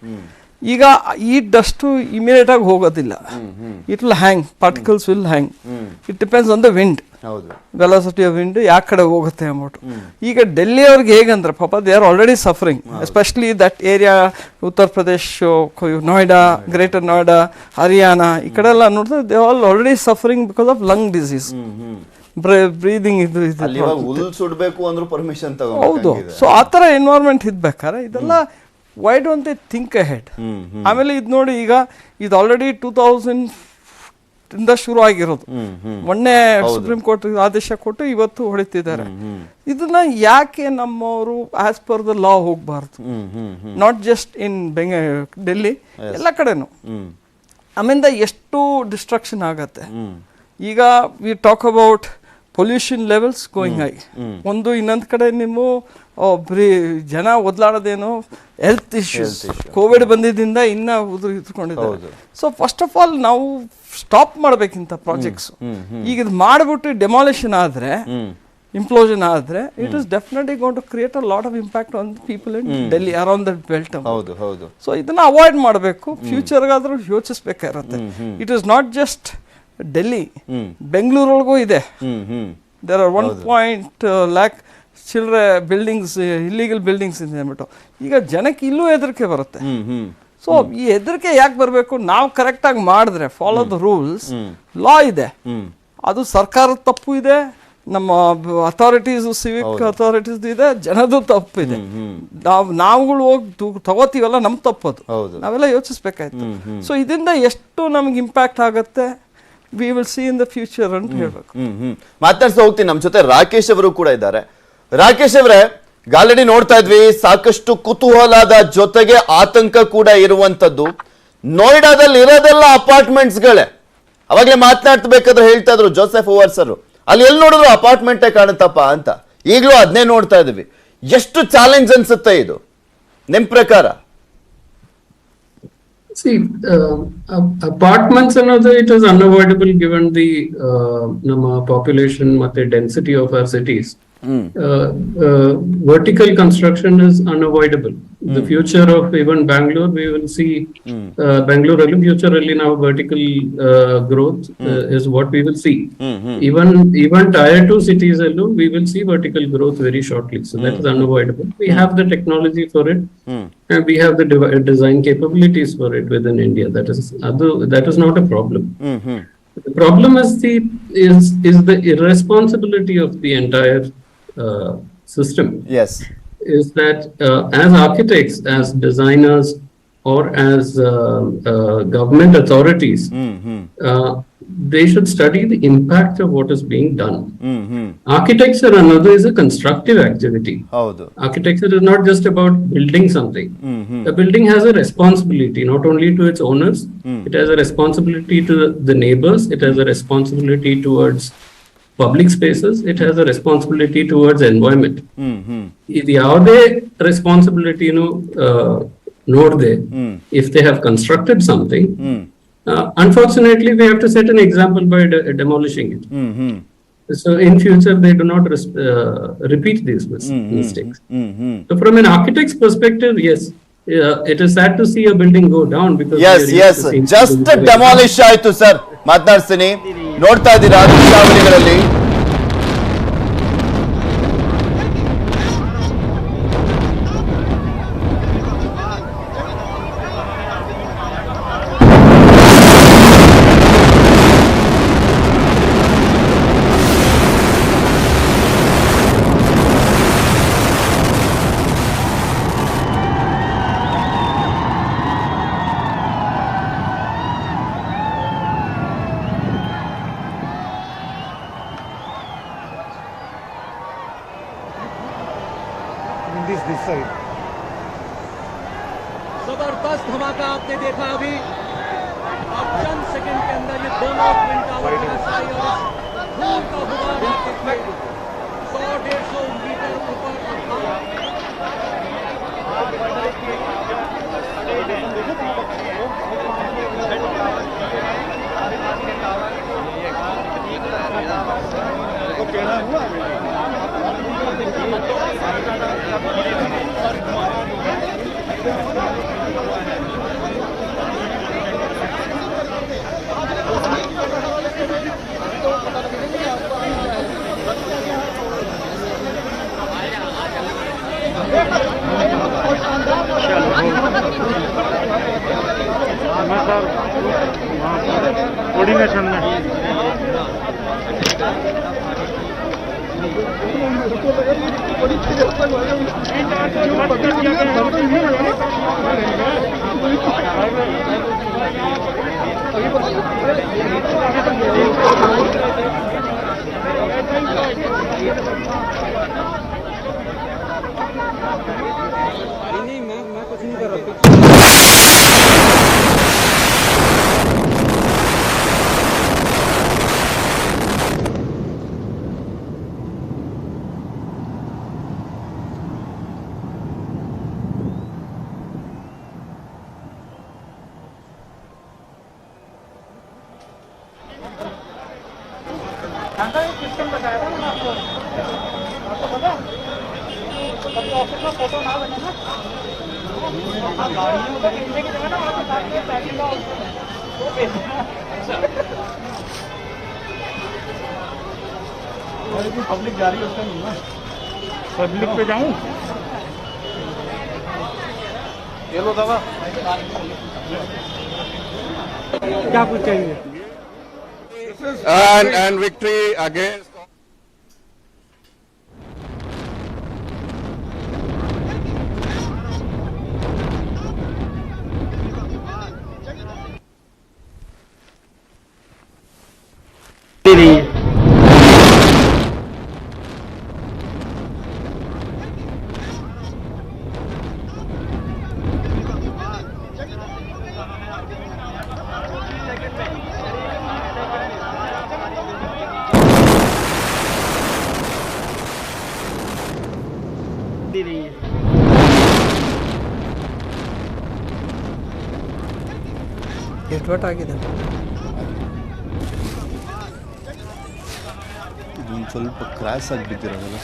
ಈಗ ಈ ಡಸ್ಟ್ ಇಮಿಡಿಯೇಟ್ ಆಗಿ ಹೋಗೋದಿಲ್ಲ. It will hang, particles will hang. It depends on the wind, velocity of wind ಯಾವ ಕಡೆ ಹೋಗುತ್ತೆ ಅಂದ್ಬಿಟ್ಟು. ಈಗ ಡೆಲ್ಲಿ ಅವ್ರಿಗೆ ಹೇಗಂದ್ರೆ ಪಾಪ they are already suffering, especially that area, Uttar Pradesh, Noida, greater Noida, Haryana, ಈ ಕಡೆ ಎಲ್ಲ ನೋಡಿದ್ರೆ they all already suffering because of lung disease. Breathing ಇದು ಅಲ್ಲಿ ಇವಾಗ ಹುಲ್ ಸುಡ್ಬೇಕು ಅಂದ್ರೂ ಪರ್ಮಿಷನ್ ಹೌದು. ಸೊ ಆ ಥರ ಎನ್ವೈರ್ಮೆಂಟ್ ಇದ್ಬೇಕಾದ್ರೆ ಇದೆಲ್ಲ why don't they think ahead. ಆಮೇಲೆ ಇದು ನೋಡಿ, ಈಗ ಇದು ಆಲ್ರೆಡಿ 2000 ಇಂದ ಶುರು ಆಗಿರೋದು. ಮೊನ್ನೆ ಸುಪ್ರೀಂ ಕೋರ್ಟ್ ಆದೇಶ ಕೊಟ್ಟು ಇವತ್ತು ಹೊಡಿತಿದ್ದಾರೆ. ಇದನ್ನ ಯಾಕೆ ನಮ್ಮವರು ಆಸ್ ಪರ್ ದ ಲಾ ಹೋಗ್ಬಾರ್ದು? ನಾಟ್ ಜಸ್ಟ್ ಇನ್ ಡೆಲ್ಲಿ, ಎಲ್ಲ ಕಡೆನು. ಆಮೇಲೆ ಎಷ್ಟು ಡಿಸ್ಟ್ರಕ್ಷನ್ ಆಗತ್ತೆ. ಈಗ we talk about pollution levels going ಆಗಿ ಒಂದು, ಇನ್ನೊಂದು ಕಡೆ ನೀವು ಜನ ಒದ್ಲಾಡೋದೇನು ಹೆಲ್ತ್ ಇಶ್ಯೂಸ್, ಕೋವಿಡ್ ಬಂದಿದ್ದರಿಂದ ಇನ್ನ ಇದ್ಕೊಂಡಿದ್ದಾರೆ. ಸೊ ಫಸ್ಟ್ ಆಫ್ ಆಲ್ ನಾವು ಸ್ಟಾಪ್ ಮಾಡ್ಬೇಕಿಂತ ಪ್ರಾಜೆಕ್ಟ್ಸ್. ಈಗ ಇದು ಮಾಡ್ಬಿಟ್ಟು ಡೆಮಾಲಿಷನ್ ಆದ್ರೆ, ಇಂಪ್ಲೋಷನ್ ಆದ್ರೆ, it is definitely going to create a lot of impact on people in Delhi around that belt. So ಇದನ್ನ ಅವಾಯ್ಡ್ ಮಾಡಬೇಕು. ಫ್ಯೂಚರ್ಗಾದ್ರೂ ಯೋಚಿಸ್ಬೇಕಾಗಿರುತ್ತೆ. It is not just Delhi, ಬೆಂಗಳೂರೊಳಗೂ ಇದೆ. ದೇರ್ ಆರ್ 1 lakh ಚಿಲ್ಡ್ರೆ ಬಿಲ್ಡಿಂಗ್ಸ್, ಇಲ್ಲಿಗಲ್ ಬಿಲ್ಡಿಂಗ್ಸ್ ಇದೆ ಅಂದ್ಬಿಟ್ಟು. ಈಗ ಜನಕ್ಕೆ ಇಲ್ಲೂ ಹೆದರಿಕೆ ಬರುತ್ತೆ. ಸೊ ಈ ಹೆದರಿಕೆ ಯಾಕೆ ಬರಬೇಕು? ನಾವು ಕರೆಕ್ಟಾಗಿ ಮಾಡಿದ್ರೆ, ಫಾಲೋ ದ ರೂಲ್ಸ್, ಲಾ ಇದೆ, ಅದು ಸರ್ಕಾರದ ತಪ್ಪು ಇದೆ, ನಮ್ಮ ಅಥಾರಿಟೀಸ್, ಸಿವಿಕ್ ಅಥಾರಿಟೀಸ್ ಇದೆ, ಜನದ್ದು ತಪ್ಪು ಇದೆ. ನಾವುಗಳು ಹೋಗಿ ತಗೋತೀವಲ್ಲ, ನಮ್ ತಪ್ಪದು, ನಾವೆಲ್ಲ ಯೋಚಿಸ್ಬೇಕಾಯ್ತು. ಸೊ ಇದರಿಂದ ಎಷ್ಟು ನಮ್ಗೆ ಇಂಪ್ಯಾಕ್ಟ್ ಆಗುತ್ತೆ, we will see in the future ಅಂತ ಹೇಳ್ಬೇಕು. ಮಾತಾಡ್ತಾ ಹೋಗ್ತೀನಿ. ನಮ್ಮ ಜೊತೆ ರಾಕೇಶ್ ಅವರು ಕೂಡ ಇದ್ದಾರೆ. ರಾಕೇಶ್ ಅವರೇ, ಆಲ್ರೆಡಿ ನೋಡ್ತಾ ಇದ್ವಿ, ಸಾಕಷ್ಟು ಕುತೂಹಲದ ಜೊತೆಗೆ ಆತಂಕ ಕೂಡ ಇರುವಂತದ್ದು. ನೋಯ್ಡಾದಲ್ಲಿ ಇರೋದೆಲ್ಲ ಅಪಾರ್ಟ್ಮೆಂಟ್ಸ್ಗಳೇ. ಅವಾಗಲೇ ಮಾತನಾಡ್ಬೇಕಾದ್ರೆ ಹೇಳ್ತಾ ಇದ್ರು ಜೋಸೆಫ್ ಓವರ್ಸರ್, ಅಲ್ಲಿ ಎಲ್ಲಿ ನೋಡಿದ್ರು ಅಪಾರ್ಟ್ಮೆಂಟೇ ಕಾಣುತ್ತಪ್ಪ ಅಂತ. ಈಗಲೂ ಅದನ್ನೇ ನೋಡ್ತಾ ಇದ್ವಿ. ಎಷ್ಟು ಚಾಲೆಂಜ್ ಅನ್ಸುತ್ತೆ ಇದು ನಿಮ್ ಪ್ರಕಾರ? See, apartments another, it is unavoidable given the population and the density of our cities. Vertical construction is unavoidable. The future of even Bangalore, we will see Bangalore future really now vertical growth is what we will see. Even tier 2 cities alone, we will see vertical growth very shortly. So that is unavoidable. We have the technology for it, and we have the design capabilities for it within India. That is not a problem. The problem is the irresponsibility of the entire system. Yes, is that as architects, as designers, or as government authorities, they should study the impact of what is being done. Architecture another is a constructive activity. Architecture is not just about building something. The building has a responsibility not only to its owners, it has a responsibility to the neighbors, it has a responsibility towards public spaces, it has a responsibility towards environment. ಇದು ಯಾವುದೇ responsibility ನೋಡದೆ, if they have constructed something, unfortunately we have to set an example by demolishing it. So in future they do not repeat these mistakes. So from an architect's perspective, yes, it is sad to see a building go down because yes just demolish ಆಯ್ತು sir. ಮಾತನಾಡ್ತೀನಿ, ನೋಡ್ತಾ ಇದ್ದೀರಾ ದೃಶ್ಯಾವಳಿಗಳಲ್ಲಿ. जबरदस्त धमाका आपने देखा अभी। अब चंद second के अंदर ये दोनों ट्विन टावर गिराई और धूल का गुबार आते थे 100-150 मीटर ऊपर कोऑर्डिनेशन में नहीं मैं कुछ नहीं कर रहा। सिस्टम बताया था मैंने आपको पता कभी ऑफिस में फोटो ना बने ना गाड़ियों को भेजने की जगह ना वहाँ पे पैकिंग का पब्लिक जा रही है उसका नहीं ना पब्लिक पे जाऊँ ये लो दादा क्या कुछ चाहिए and victory against ಎಷ್ಟು ವೋಟ್ ಆಗಿದೆ ಇದೊಂದು ಸ್ವಲ್ಪ ಕ್ರಾಸ್ ಆಗಿಬಿಟ್ಟಿರೋದಲ್ಲ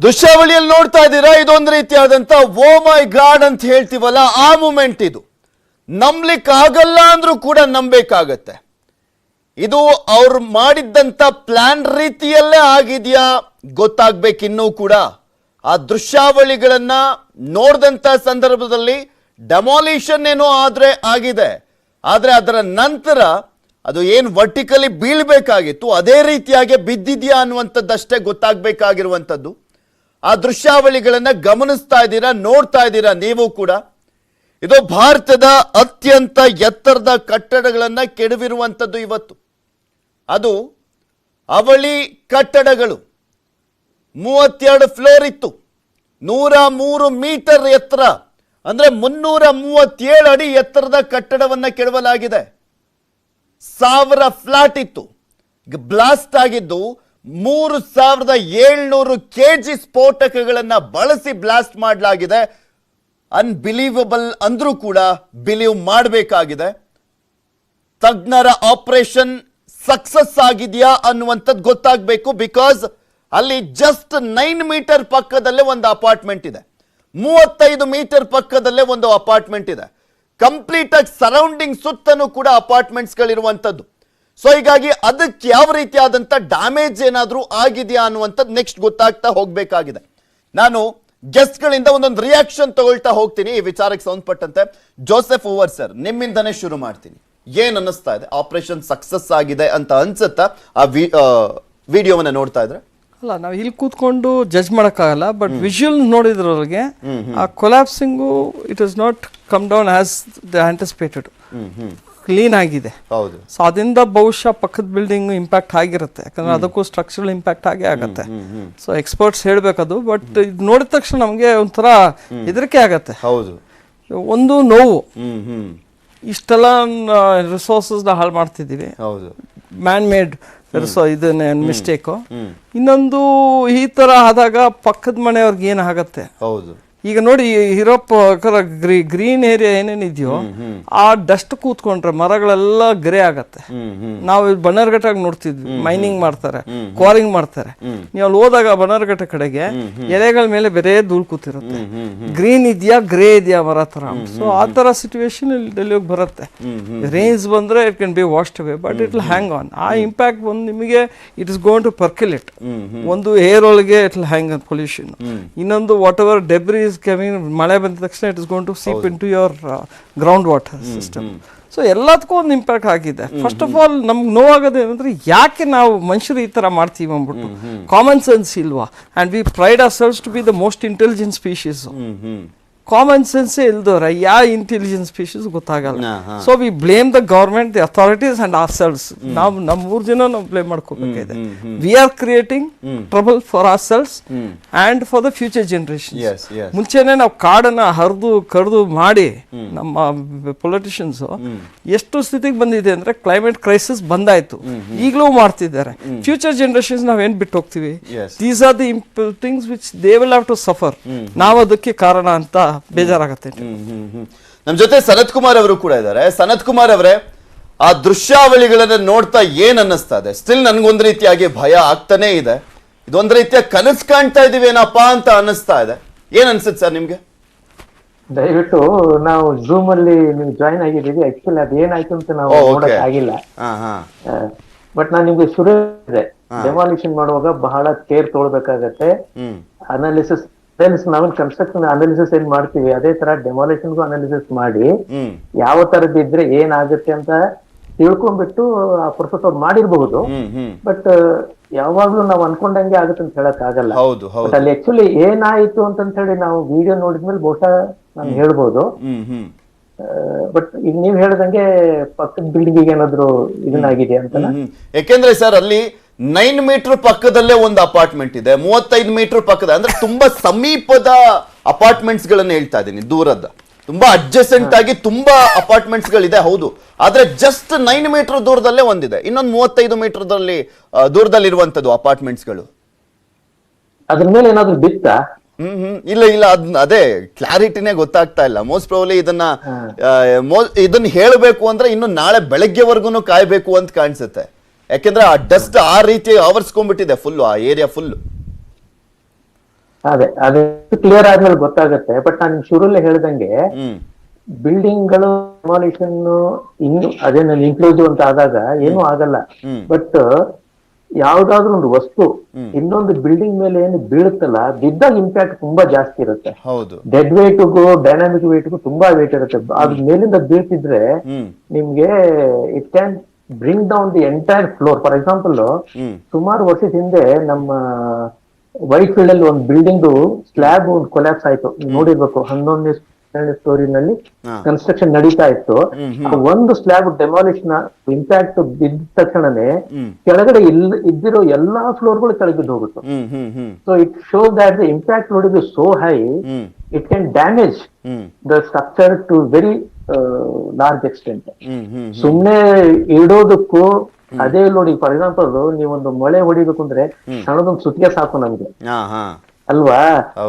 ದೃಶ್ಯಾವಳಿಯಲ್ಲಿ ನೋಡ್ತಾ ಇದ್ದೀರಾ ಇದೊಂದು ರೀತಿಯಾದಂತ ಓ ಮೈ ಗಾಡ್ ಅಂತ ಹೇಳ್ತೀವಲ್ಲ ಆ ಮೂಮೆಂಟ್ ಇದು ನಂಬಲಿಕ್ಕೆ ಆಗಲ್ಲ ಅಂದ್ರೂ ಕೂಡ ನಂಬೇಕಾಗತ್ತೆ ಇದು ಅವ್ರು ಮಾಡಿದ್ದಂತ ಪ್ಲಾನ್ ರೀತಿಯಲ್ಲೇ ಆಗಿದೆಯಾ ಗೊತ್ತಾಗ್ಬೇಕು ಇನ್ನೂ ಕೂಡ ಆ ದೃಶ್ಯಾವಳಿಗಳನ್ನ ನೋಡಿದಂತ ಸಂದರ್ಭದಲ್ಲಿ ಡೆಮಾಲಿಷನ್ ಏನೋ ಆಗಿದೆ ಆದ್ರೆ ಅದರ ನಂತರ ಅದು ಏನು ವರ್ಟಿಕಲಿ ಬೀಳ್ಬೇಕಾಗಿತ್ತು ಅದೇ ರೀತಿಯಾಗಿ ಬಿದ್ದಿದ್ಯಾ ಅನ್ನುವಂಥದ್ದಷ್ಟೇ ಗೊತ್ತಾಗಬೇಕಾಗಿರುವಂಥದ್ದು ಆ ದೃಶ್ಯಾವಳಿಗಳನ್ನ ಗಮನಿಸ್ತಾ ಇದ್ದೀರಾ ನೋಡ್ತಾ ಇದ್ದೀರಾ ನೀವು ಕೂಡ ಇದು ಭಾರತದ ಅತ್ಯಂತ ಎತ್ತರದ ಕಟ್ಟಡಗಳನ್ನ ಕೆಡವಿರುವಂಥದ್ದು ಇವತ್ತು ಅದು ಅವಳಿ ಕಟ್ಟಡಗಳು 32 ಫ್ಲೋರ್ ಇತ್ತು 103 ಮೀಟರ್ ಎತ್ತರ ಅಂದ್ರೆ 337 ಅಡಿ ಎತ್ತರದ ಕಟ್ಟಡವನ್ನ ಕೆಡವಲಾಗಿದೆ 1000 ಫ್ಲಾಟ್ ಇತ್ತು ಬ್ಲಾಸ್ಟ್ ಆಗಿದ್ದು 3700 ಕೆಜಿ ಸ್ಫೋಟಕಗಳನ್ನ ಬಳಸಿ ಬ್ಲಾಸ್ಟ್ ಮಾಡಲಾಗಿದೆ ಅನ್ಬಿಲೀವಬಲ್ ಅಂದ್ರೂ ಕೂಡ ಬಿಲೀವ್ ಮಾಡಬೇಕಾಗಿದೆ ತಜ್ಞರ ಆಪರೇಷನ್ ಸಕ್ಸಸ್ ಆಗಿದೆಯಾ ಅನ್ನುವಂಥದ್ದು ಗೊತ್ತಾಗಬೇಕು ಬಿಕಾಸ್ ಅಲ್ಲಿ ಜಸ್ಟ್ 9 ಮೀಟರ್ ಪಕ್ಕದಲ್ಲೇ ಒಂದು ಅಪಾರ್ಟ್ಮೆಂಟ್ ಇದೆ 35 ಮೀಟರ್ ಪಕ್ಕದಲ್ಲೇ ಒಂದು ಅಪಾರ್ಟ್ಮೆಂಟ್ ಇದೆ ಕಂಪ್ಲೀಟ್ ಆಗಿ ಸರೌಂಡಿಂಗ್ ಸುತ್ತನೂ ಕೂಡ ಅಪಾರ್ಟ್ಮೆಂಟ್ಸ್ ಗಳಿರುವಂತದ್ದು ಸೊ ಹೀಗಾಗಿ ಅದಕ್ಕೆ ಯಾವ ರೀತಿಯಾದಂತ ಡ್ಯಾಮೇಜ್ ಏನಾದರೂ ಆಗಿದೆಯಾ ಅನ್ನುವಂಥದ್ದು ನೆಕ್ಸ್ಟ್ ಗೊತ್ತಾಗ್ತಾ ಹೋಗಬೇಕಾಗಿದೆ ನಾನು ಗೆಸ್ಟ್ ಗಳಿಂದ ಒಂದೊಂದು ರಿಯಾಕ್ಷನ್ ತಗೊಳ್ತಾ ಹೋಗ್ತೀನಿ ಈ ವಿಚಾರಕ್ಕೆ ಸಂಬಂಧಪಟ್ಟಂತೆ ಜೋಸೆಫ್ ಓವರ್ ಸರ್ ನಿಮ್ಮಿಂದನೇ ಶುರು ಮಾಡ್ತೀನಿ ಏನ್ ಅನ್ನಿಸ್ತಾ ಇದೆ? ಆಪರೇಷನ್ ಸಕ್ಸಸ್ ಆಗಿದೆ ಅಂತ ಅನ್ಸುತ್ತಾ ಆ ವಿಡಿಯೋವನ್ನ ನೋಡ್ತಾ ಇದ್ರೆ? ಅಲ್ಲ, ನಾವು ಇಲ್ಲಿ ಕೂತ್ಕೊಂಡು ಜಡ್ಜ್ ಮಾಡೋಕ್ಕಾಗಲ್ಲ, ಬಟ್ ವಿಜುವಲ್ ನೋಡಿದ್ರೊಳಗೆ ಆ collapsing it is not come down as the anticipated, clean ಆಗಿದೆ. ಹೌದು. ಸೊ ಅದರಿಂದ ಬಹುಶಃ ಪಕ್ಕದ ಬಿಲ್ಡಿಂಗ್ ಇಂಪ್ಯಾಕ್ಟ್ ಆಗಿರುತ್ತೆ, ಯಾಕಂದ್ರೆ ಅದಕ್ಕೂ ಸ್ಟ್ರಕ್ಚರಲ್ ಇಂಪ್ಯಾಕ್ಟ್ ಆಗೇ ಆಗುತ್ತೆ. ಸೊ ಎಕ್ಸ್ಪರ್ಟ್ಸ್ ಹೇಳ್ಬೇಕದು, ಬಟ್ ಇದು ನೋಡಿದ ತಕ್ಷಣ ನಮಗೆ ಒಂಥರ ಹೆದರಿಕೆ ಆಗತ್ತೆ. ಹೌದು. ಒಂದು ನೋವು, ಇಷ್ಟೆಲ್ಲ ರಿಸೋರ್ಸಸ್ನ ಹಾಳು ಮಾಡ್ತಿದ್ದೀವಿ, ಮ್ಯಾನ್ ಮೇಡ್ ಇದನ್ನ ಮಿಸ್ಟೇಕು. ಇನ್ನೊಂದು ಈ ತರ ಆದಾಗ ಪಕ್ಕದ ಮನೆಯವ್ರಿಗೆ ಏನಾಗತ್ತೆ? ಹೌದು. ಈಗ ನೋಡಿ, ಯುರೋಪ್ ಗ್ರೀನ್ ಏರಿಯಾ ಏನೇನಿದೆಯೋ ಆ ಡಸ್ಟ್ ಕೂತ್ಕೊಂಡ್ರೆ ಮರಗಳೆಲ್ಲ ಗ್ರೇ ಆಗತ್ತೆ. ನಾವು ಬನ್ನರ್ಘಟ್ಟಾಗ ನೋಡ್ತಿದ್ವಿ, ಮೈನಿಂಗ್ ಮಾಡ್ತಾರೆ, ಕ್ವಾರಿಂಗ್ ಮಾಡ್ತಾರೆ. ನೀವು ಅಲ್ಲಿ ಹೋದಾಗ ಬನ್ನರ್ಘಟ್ಟ ಕಡೆಗೆ ಎಲೆಗಳ ಮೇಲೆ ಬೇರೆ ಧೂಳು ಕೂತಿರುತ್ತೆ. ಗ್ರೀನ್ ಇದೆಯಾ ಗ್ರೇ ಇದೆಯಾ ಮರ ತರ. ಸೊ ಆ ತರ ಸಿಚುವೇಶನ್ ಇಲ್ಲಿ ಡೆಲ್ಲಿಗೆ ಬರುತ್ತೆ. ರೇಂಜ್ ಬಂದ್ರೆ it can be washed away, but it will hang on. ಆ ಇಂಪ್ಯಾಕ್ಟ್ ಬಂದು ನಿಮಗೆ it is going to percolate. ಒಂದು ಏರ್ ಒಳಗೆ it will hang on pollution. ಇನ್ನೊಂದು ವಾಟ್ ಎವರ್ ಡೆಬ್ರಿ ಮಳೆ ಬಂದ ತಕ್ಷಣ it is going to seep into your ground water system. So ಎಲ್ಲದಕ್ಕೂ ಒಂದು ಇಂಪ್ಯಾಕ್ಟ್ ಆಗಿದೆ. ಫಸ್ಟ್ ಆಫ್ ಆಲ್ ನಮ್ಗೆ ನೋವಾಗೋದು ಏನಂದ್ರೆ, ಯಾಕೆ ನಾವು ಮನುಷ್ಯರು ಈ ತರ ಮಾಡ್ತೀವಿ ಅಂದ್ಬಿಟ್ಟು. ಕಾಮನ್ ಸೆನ್ಸ್ ಇಲ್ವಾ? And we pride ourselves to be the most intelligent species. Common ಸೆನ್ಸೇ ಇಲ್ದವ್ರೆ ಯಾವ ಇಂಟೆಲಿಜೆಂಟ್ ಸ್ಪೀಶೀಸ್ ಗೊತ್ತಾಗಲ್ಲ. So we blame the government, the authorities and ourselves. ನಾವು ನಮ್ಮ 3 ಜನ ನಾವು ಬ್ಲೇಮ್ ಮಾಡ್ಕೋಬೇಕಾಗಿದೆ. We are creating trouble for ourselves and for the future generation. ಮುಂಚೆನೆ ನಾವು ಕಾಡನ್ನ ಹರಿದು ಕಡ್ದು ಮಾಡಿ ನಮ್ಮ ಪೊಲಿಟಿಷಿಯನ್ಸ್ ಎಷ್ಟು ಸ್ಥಿತಿಗೆ ಬಂದಿದೆ ಅಂದ್ರೆ, ಕ್ಲೈಮೇಟ್ ಕ್ರೈಸಿಸ್ ಬಂದಾಯ್ತು, ಈಗಲೂ ಮಾಡ್ತಿದ್ದಾರೆ. ಫ್ಯೂಚರ್ ಜನರೇಷನ್ಸ್ ನಾವೇನ್ ಬಿಟ್ಟು ಹೋಗ್ತೀವಿ? These are the things which they will have to suffer. ನಾವು ಅದಕ್ಕೆ ಕಾರಣ ಅಂತ ಬೇಜಾರಾಗತ್ತೆ. ನಮ್ ಜೊತೆ ಸನತ್ ಕುಮಾರ್ ಅವರು ಕೂಡ ಇದ್ದಾರೆ. ಸನತ್ ಕುಮಾರ್ ಅವರೇ, ಆ ದೃಶ್ಯಾವಳಿಗಳನ್ನ ನೋಡ್ತಾ ಏನ್ ಅನ್ನಿಸ್ತಾ ಇದೆ? ಸ್ಟಿಲ್ ನನ್ಗೊಂದ್ ರೀತಿಯಾಗಿ ಭಯ ಆಗ್ತಾನೆ ಇದೆ. ಇದೊಂದ್ ರೀತಿಯ ಕನಸು ಕಾಣ್ತಾ ಇದೀವಿ ಏನಪ್ಪಾ ಅಂತ ಅನ್ನಿಸ್ತಾ ಇದೆ. ಏನ್ ಅನ್ಸುತ್ತೆ ಸರ್ ನಿಮ್ಗೆ? ದಯವಿಟ್ಟು ನಾವು ಜೂಮ್ ಅಲ್ಲಿ ನೀವು ಜಾಯಿನ್ ಆಗಿದ್ದೀವಿ. ಆಕ್ಚುಲಿ ಅದೇನಾಯ್ತು ಅಂತ ನಾವು ನೋಡಕ್ ಆಗಿಲ್ಲ. ಬಟ್ ನಾನು ನಿಮ್ಗೆ ಶುರು ಡೆಮಾಲಿಷನ್ ಮಾಡುವಾಗ ಬಹಳ ಕೇರ್ ತೊಗೊಳ್ಬೇಕಾಗತ್ತೆ. ಅನಾಲಿಸಿಸ್ ನಾವೇನ್ ಕನ್ಸ್ಟ್ರಕ್ಷನ್ ಅನಾಲಿಸಿಸ್ ಏನ್ ಮಾಡ್ತೀವಿ, ಅದೇ ತರ ಡೆಮಾಲಿಷನ್ಗೂ ಅನಾಲಿಸಿಸ್ ಮಾಡಿ ಯಾವ ತರದಿದ್ರೆ ಏನಾಗುತ್ತೆ ಅಂತ ತಿಳ್ಕೊಂಡ್ಬಿಟ್ಟು ಆ ಪ್ರೊಸೆಸ್ ಅವ್ರು ಮಾಡಿರ್ಬಹುದು. ಬಟ್ ಯಾವಾಗ್ಲೂ ನಾವು ಅನ್ಕೊಂಡಂಗೆ ಆಗುತ್ತೆ ಅಂತ ಹೇಳಕ್ ಆಗಲ್ಲ. ಬಟ್ ಅಲ್ಲಿ ಆಕ್ಚುಲಿ ಏನಾಯ್ತು ಅಂತ ಹೇಳಿ ನಾವು ವಿಡಿಯೋ ನೋಡಿದ್ಮೇಲೆ ಬಹುಶಃ ನಾನು ಹೇಳ್ಬೋದು. ಬಟ್ ಈಗ ನೀವ್ ಹೇಳ್ದಂಗೆ ಪಕ್ಕದ ಬಿಲ್ಡಿಂಗ್ ಏನಾದ್ರು ಇದನ್ನಾಗಿದೆ ಅಂತ. ಯಾಕೆಂದ್ರೆ ಸರ್ ಅಲ್ಲಿ 9 ಮೀಟರ್ ಪಕ್ಕದಲ್ಲೇ ಒಂದು ಅಪಾರ್ಟ್ಮೆಂಟ್ ಇದೆ, 35 ಮೀಟರ್ ಪಕ್ಕದ, ಅಂದ್ರೆ ತುಂಬಾ ಸಮೀಪದ ಅಪಾರ್ಟ್ಮೆಂಟ್ಸ್ ಗಳನ್ನ ಹೇಳ್ತಾ ಇದ್ದೀನಿ, ದೂರದ, ತುಂಬಾ ಅಡ್ಜಸೆಂಟ್ ಆಗಿ ತುಂಬಾ ಅಪಾರ್ಟ್ಮೆಂಟ್ಸ್ ಗಳಿದೆ. ಹೌದು, ಆದ್ರೆ ಜಸ್ಟ್ 9 ಮೀಟರ್ ದೂರದಲ್ಲೇ ಒಂದಿದೆ, ಇನ್ನೊಂದು 35 ಮೀಟರ್ ದೂರದಲ್ಲಿರುವಂತದ್ದು ಅಪಾರ್ಟ್ಮೆಂಟ್ಸ್ ಗಳು. ಅದ್ರ ಮೇಲೆ ಏನಾದ್ರು ಬಿತ್ತಾ? ಇಲ್ಲ ಅದೇ ಕ್ಲಾರಿಟಿನೇ ಗೊತ್ತಾಗ್ತಾ ಇಲ್ಲ. ಮೋಸ್ಟ್ ಪ್ರಾಬಬ್ಲಿ ಇದನ್ನ ಹೇಳಬೇಕು ಅಂದ್ರೆ ಇನ್ನು ನಾಳೆ ಬೆಳಗ್ಗೆವರೆಗೂ ಕಾಯ್ಬೇಕು ಅಂತ ಕಾಣಿಸುತ್ತೆ. ಯಾಕೆಂದ್ರೆ ಆ ಡಸ್ಟ್ ಆ ರೀತಿ ಆವರಿಸ್ಕೊಂಡ್ಬಿಟ್ಟಿದೆ ಫುಲ್, ಆ ಏರಿಯಾ ಫುಲ್. ಅದೇ ಕ್ಲಿಯರ್ ಆದ್ಮೇಲೆ ಗೊತ್ತಾಗುತ್ತೆ. ಬಟ್ ನಾನು ಶುರುಲ್ಲೇ ಹೇಳ್ದಂಗೆ ಬಿಲ್ಡಿಂಗ್ ಗಳು ಡೆಮಾಲಿಷನ್ ಇನ್ನು ಅದೇನಲ್ಲಿ ಇನ್ಕ್ಲೂಸಿವ್ ಅಂತ ಆದಾಗ ಏನೂ ಆಗಲ್ಲ. ಬಟ್ ಯಾವ್ದಾದ್ರು ಒಂದು ವಸ್ತು ಇನ್ನೊಂದು ಬಿಲ್ಡಿಂಗ್ ಮೇಲೆ ಏನು ಬೀಳುತ್ತಲ್ಲ, ಬಿದ್ದಾಗ ಇಂಪ್ಯಾಕ್ಟ್ ತುಂಬಾ ಜಾಸ್ತಿ ಇರುತ್ತೆ. ಡೆಡ್ ವೇಟ್ಗೂ ಡೈನಾಮಿಕ್ ವೇಟ್ಗೂ ತುಂಬಾ ವೇಟ್ ಇರುತ್ತೆ. ಅದ್ರ ಮೇಲಿಂದ ಬೀಳ್ತಿದ್ರೆ ನಿಮ್ಗೆ it can bring down the entire floor. For example, ಸುಮಾರು ವರ್ಷದ ಹಿಂದೆ ನಮ್ಮ ವೈಟ್ ಫೀಲ್ಡ್ ಅಲ್ಲಿ ಒಂದು ಬಿಲ್ಡಿಂಗ್ ಸ್ಲ್ಯಾಬ್ ಕೊಲ್ಯಾಪ್ಸ್ ಆಯ್ತು. ನೋಡಿರ್ಬೇಕು, 11ನೇ ಸ್ಟೋರಿನಲ್ಲಿ ಕನ್ಸ್ಟ್ರಕ್ಷನ್ ನಡೀತಾ ಇತ್ತು. ಒಂದು ಸ್ಲ್ಯಾಬ್ ಡೆಮಾಲಿಷನ್ ಇಂಪ್ಯಾಕ್ಟ್ ಬಿದ್ದ ತಕ್ಷಣನೇ ಕೆಳಗಡೆ ಇದ್ದಿರೋ ಎಲ್ಲಾ ಫ್ಲೋರ್ಗಳು ಕೆಳಗಿದ್ದು ಹೋಗುತ್ತೆ. So it shows that the impact load is so high, it can damage the structure to very large extent. ಸುಮ್ನೆ ಇಡೋದಕ್ಕೂ ಅದೇ ನೋಡಿ. ಫಾರ್ ಎಕ್ಸಾಂಪಲ್, ನೀವೊಂದು ಮಳೆ ಹೊಡಿಬೇಕು ಅಂದ್ರೆ ಸಣ್ಣದೊಂದು ಸುತ್ತಿಗೆ ಸಾಕು ನಮ್ಗೆ, ಅಲ್ವಾ?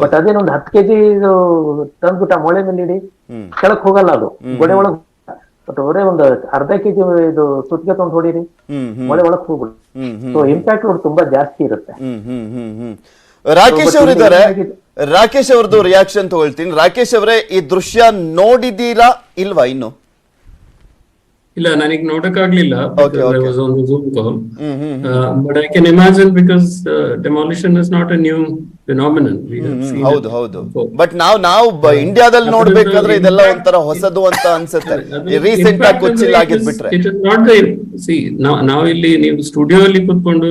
ಬಟ್ ಅದೇನೊಂದು 10 kg ತಂದ್ಬಿಟ್ಟು ಆ ಮೊಳೆ ಮೇಲೆ ಇಡಿ, ಕೆಳಕ್ ಹೋಗಲ್ಲ ಅದು, ಗೋಡೆ ಒಳಗ್. ಬಟ್ ಅವರೇ ಒಂದು ಅರ್ಧ kg ಇದು ಸುತ್ತಿಗೆ ತಂದು ಹೊಡೀರಿ, ಮೊಳೆ ಒಳಗ್ ಹೋಗ್ಬಿಡು. ಸೊ ಇಂಪ್ಯಾಕ್ಟ್ ಲೋಡ್ ತುಂಬಾ ಜಾಸ್ತಿ ಇರುತ್ತೆ. ರಾಕೇಶ್ ಅವರು ಇದ್ದಾರೆ, ರಾಕೇಶ್ ಅವ್ರದ್ದು ರಿಯಾಕ್ಷನ್ ತಗೊಳ್ತೀನಿ. ರಾಕೇಶ್ ಅವರೇ, ಈ ದೃಶ್ಯ ನೋಡಿದೀರಾ ಇಲ್ವಾ? ಇನ್ನು ಇಲ್ಲ, ನಾನು ನೋಡಿಲ್ಲ. ಇಲ್ಲ, ನನಗೆ ನೋಡಕ್ಕಾಗ್ಲಿಲ್ಲ. Okay, I okay. was on the Zoom call. But I can imagine because demolition is not a new phenomenon. We have seen ಹೌದು it ಹೌದು before. ಬಟ್ ನಾವು ಇಂಡಿಯಾದಲ್ಲಿ ಅದರಿಂದ ನೋಡ್ಬೇಕಾದ್ರೆ ಇದೆಲ್ಲ impact- ಒಂಥರ ಹೊಸದು ಅಂತ ಅನ್ಸುತ್ತೆ. ಅದು ರೀಸೆಂಟ್ ಆಗಿ impact ಕೊಚ್ಚಿಲ್ ಅಂದ್ರೆ ಆಗಿದ್ ಬಿಟ್ರೆ it is not the see ನಾವು ಇಲ್ಲಿ ನೀವು ಸ್ಟುಡಿಯೋ ಅಲ್ಲಿ ಕೂತ್ಕೊಂಡು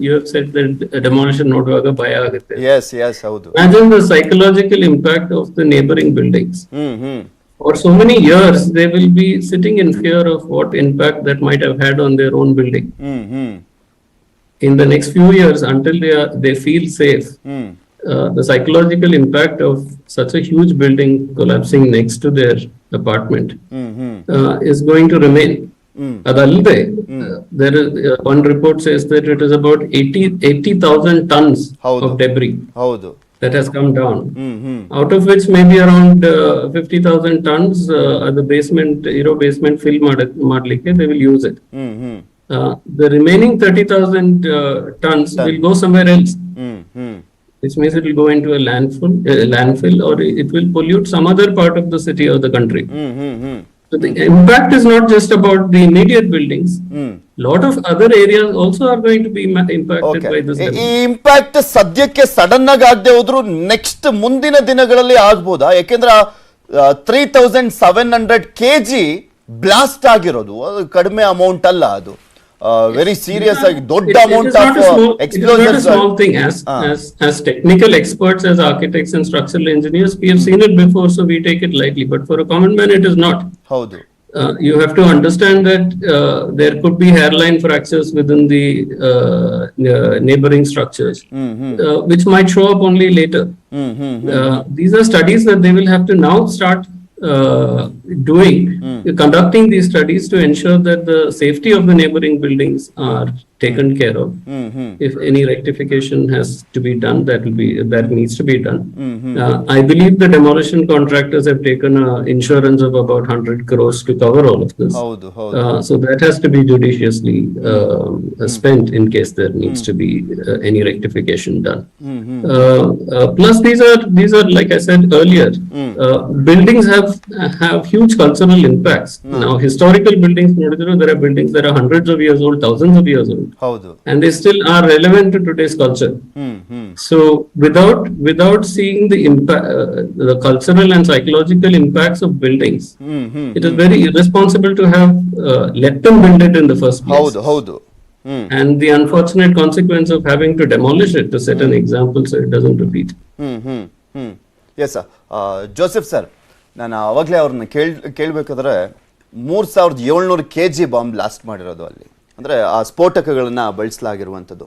you have said that demolition ನೋಡುವಾಗ ಭಯ ಆಗುತ್ತೆ. ಎಸ್ ಹೌದು. Imagine the psychological impact of the neighboring buildings. For so many years, they will be sitting in fear of what impact that might have had on their own building. In the next few years, until they feel safe, the psychological impact of such a huge building collapsing next to their apartment is going to remain. Adalde, there is one report says that it is about 80,000 tons ಹೌದು. of debris ಹೌದು. that has come down, out of which maybe around 50,000 tons the basement, basement fill madlikke they will use it. The remaining 30,000 tons will go somewhere else, which means it will go into a landfill, or it will pollute some other part of the city or the country. So the impact is not just about the immediate buildings. Lot of other areas also are going to be impacted by this. ಈ impact ಸದ್ಯಕ್ಕೆ sudden ಆಗಿ ಆಗದೆ ಹೋದ್ರು next ಮುಂದಿನ ದಿನಗಳಲ್ಲಿ ಆಗ್ಬೋದಾ? ಯಾಕೆಂದ್ರೆ 3700 kg blast ಆಗಿರೋದು ಅದು ಕಡಿಮೆ ಅಮೌಂಟ್ ಅಲ್ಲ, ಅದು ವೆರಿ ಸೀರಿಯಸ್ ಆಗಿ ದೊಡ್ಡ amount of explosions. It is not a small thing. As technical experts, as architects and structural engineers, we have seen it before, so we take it lightly. But for a common man, it is not. ಹೌದು. You have to understand that there could be hairline fractures within the neighboring structures, which might show up only later. These are studies that they will have to now start conducting these studies to ensure that the safety of the neighboring buildings are taken care of. If any rectification has to be done, that needs to be done. I believe the demolition contractors have taken insurance of about 100 crores to cover all of this. So that has to be judiciously spent in case there needs to be any rectification done. Plus these are like I said earlier, buildings have huge cultural impacts. Now historical buildings, there are buildings that are hundreds of years old, thousands of years old. And they still are relevant to today's culture. So without seeing the impact, the cultural and psychological impacts of buildings, it is very irresponsible to have let them build it in the first place. And the unfortunate consequence of having to demolish it to set an example so it doesn't repeat. Yes Joseph sir, ನಾನು ಅವಾಗಲೇ ಅವ್ರನ್ನ ಕೇಳಬೇಕಾದ್ರೆ 3700 kg bomb blast ಮಾಡಿರೋದು ಅಲ್ಲಿ, ಅಂದರೆ ಆ ಸ್ಫೋಟಕಗಳನ್ನು ಬಳಸಲಾಗಿರುವಂಥದ್ದು.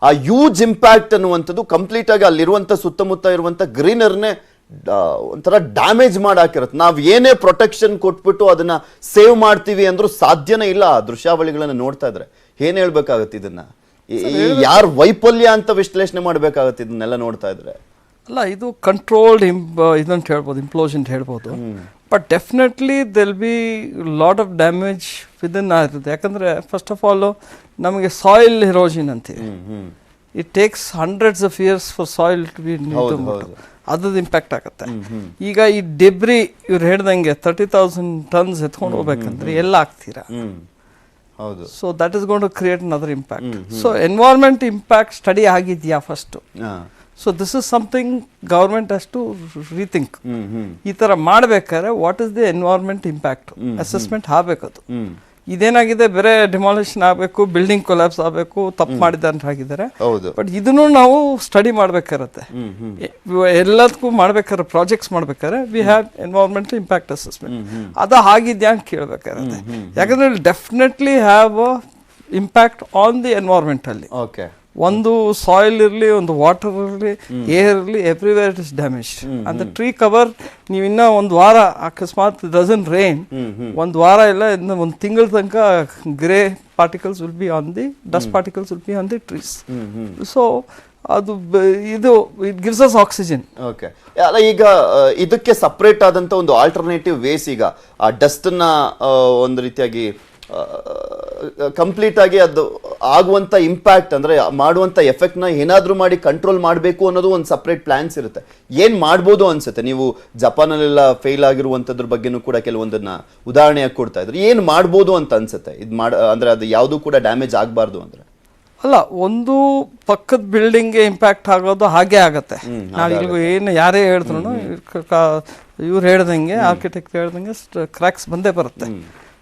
ಆ huge impact ಅನ್ನುವಂಥದ್ದು complete ಆಗಿ ಅಲ್ಲಿರುವಂಥ ಸುತ್ತಮುತ್ತ ಇರುವಂಥ ಗ್ರೀನರ್ನೇ ಒಂಥರ ಡ್ಯಾಮೇಜ್ ಮಾಡಾಕಿರುತ್ತೆ. ನಾವು ಏನೇ ಪ್ರೊಟೆಕ್ಷನ್ ಕೊಟ್ಬಿಟ್ಟು ಅದನ್ನ ಸೇವ್ ಮಾಡ್ತೀವಿ ಅಂದ್ರೂ ಸಾಧ್ಯನೇ ಇಲ್ಲ. ಆ ದೃಶ್ಯಾವಳಿಗಳನ್ನು ನೋಡ್ತಾ ಇದ್ರೆ ಏನ್ ಹೇಳ್ಬೇಕಾಗತ್ತೆ, ಇದನ್ನ ಯಾರು ವೈಫಲ್ಯ ಅಂತ ವಿಶ್ಲೇಷಣೆ ಮಾಡ್ಬೇಕಾಗತ್ತೆ ಇದನ್ನೆಲ್ಲ ನೋಡ್ತಾ ಇದ್ರೆ? ಅಲ್ಲ, ಇದು ಕಂಟ್ರೋಲ್ಡ್ ಇದಂತ ಹೇಳ್ಬೋದು, ಇಂಪ್ಲೋಷನ್ ಹೇಳ್ಬೋದು. But definitely there'll be lot of damage within ಇರುತ್ತೆ. ಯಾಕಂದರೆ ಫಸ್ಟ್ ಆಫ್ ಆಲ್ ನಮಗೆ ಸಾಯಿಲ್ ಎರೋಷನ್ ಅಂತೀವಿ. It takes hundreds of years for soil to be ಅದ್ರದ್ದು ಇಂಪ್ಯಾಕ್ಟ್ ಆಗುತ್ತೆ. ಈಗ ಈ ಡೆಬ್ರಿ ಇವ್ರು ಹೇಳ್ದಂಗೆ 30,000 tons ಎತ್ಕೊಂಡು ಹೋಗ್ಬೇಕಂದ್ರೆ ಎಲ್ಲ ಹಾಕ್ತೀರಾ? So that is going to create another impact. So environment impact study ಆಗಿದೆಯಾ first? So this is something government has to rethink. ಈ ಥರ ಮಾಡಬೇಕಾದ್ರೆ what is the environment impact assessment ಆಗಬೇಕದು. ಇದೇನಾಗಿದೆ, ಬೇರೆ ಡಿಮಾಲಿಷನ್ ಆಗಬೇಕು, ಬಿಲ್ಡಿಂಗ್ ಕೊಲ್ಯಾಪ್ಸ್ ಆಗಬೇಕು, ತಪ್ಪು ಮಾಡಿದ್ದಾರೆ ಅಂತ ಆಗಿದ್ದಾರೆ. ಬಟ್ ಇದನ್ನು ನಾವು ಸ್ಟಡಿ ಮಾಡ್ಬೇಕಾರತ್ತೆ. ಎಲ್ಲದಕ್ಕೂ ಮಾಡ್ಬೇಕಾದ್ರೆ ಪ್ರಾಜೆಕ್ಟ್ಸ್ ಮಾಡ್ಬೇಕಾದ್ರೆ we have environmental impact assessment. ಅದು ಆಗಿದ್ಯಾ ಅಂತ ಕೇಳಬೇಕಾರತ್ತೆ. ಯಾಕಂದ್ರೆ definitely have impact on the environment ಅಲ್ಲಿ. ಒಂದು ಸಾಯಿಲ್ ಇರಲಿ, ಒಂದು ವಾಟರ್ ಇರಲಿ, ಏರ್ ಇರಲಿ, ಎವ್ರಿವೇರ್ ಇಟ್ ಇಸ್ ಡ್ಯಾಮೇಜ್ಡ್. ಅಂದ್ರೆ ಟ್ರೀ ಕವರ್ ನೀವು ಇನ್ನ ಒಂದು ವಾರ ಅಕಸ್ಮಾತ್ ಡಸನ್ ರೈನ್, ಒಂದು ವಾರ ಇಲ್ಲ ಇನ್ನು ಒಂದು ತಿಂಗಳ ತನಕ grey particles will be on the dust particles will be on the trees. So ಅದು ಇದು it gives us oxygen. Okay, ಅಲ್ಲ ಈಗ ಇದಕ್ಕೆ ಸಪ್ರೇಟ್ ಆದಂತ ಒಂದು ಆಲ್ಟರ್ನೇಟಿವ್ ವೇಸ್, ಈಗ ಆ ಡಸ್ಟ್ ನ ಒಂದು ರೀತಿಯಾಗಿ ಕಂಪ್ಲೀಟ್ ಆಗಿ ಅದು ಆಗುವಂತ ಇಂಪ್ಯಾಕ್ಟ್ ಅಂದ್ರೆ ಮಾಡುವಂತ ಎಫೆಕ್ಟ್ ನ ಏನಾದ್ರೂ ಮಾಡಿ ಕಂಟ್ರೋಲ್ ಮಾಡಬೇಕು ಅನ್ನೋದು ಒಂದು ಸಪರೇಟ್ ಪ್ಲಾನ್ಸ್ ಇರುತ್ತೆ. ಏನ್ ಮಾಡ್ಬೋದು ಅನ್ಸುತ್ತೆ? ನೀವು ಜಪಾನಲ್ಲೆಲ್ಲ ಫೇಲ್ ಆಗಿರುವಂತದ್ರ ಬಗ್ಗೆನೂ ಕೂಡ ಕೆಲವೊಂದನ್ನ ಉದಾಹರಣೆಯಾಗಿ ಕೊಡ್ತಾ ಇದ್ರು. ಏನ್ ಮಾಡ್ಬೋದು ಅಂತ ಅನ್ಸುತ್ತೆ ಅಂದ್ರೆ ಅದು ಯಾವುದು ಕೂಡ ಡ್ಯಾಮೇಜ್ ಆಗಬಾರ್ದು ಅಂದ್ರೆ? ಅಲ್ಲ, ಒಂದು ಪಕ್ಕದ ಬಿಲ್ಡಿಂಗ್ಗೆ ಇಂಪ್ಯಾಕ್ಟ್ ಆಗೋದು ಹಾಗೆ ಆಗತ್ತೆ. ನಾವು ಏನು ಯಾರೇ ಹೇಳಿದ್ರು ಇವ್ರು ಹೇಳ್ದಂಗೆ, ಆರ್ಕಿಟೆಕ್ಟ್ ಹೇಳ್ದಂಗೆ ಕ್ರ್ಯಾಕ್ಸ್ ಬಂದೇ ಬರುತ್ತೆ.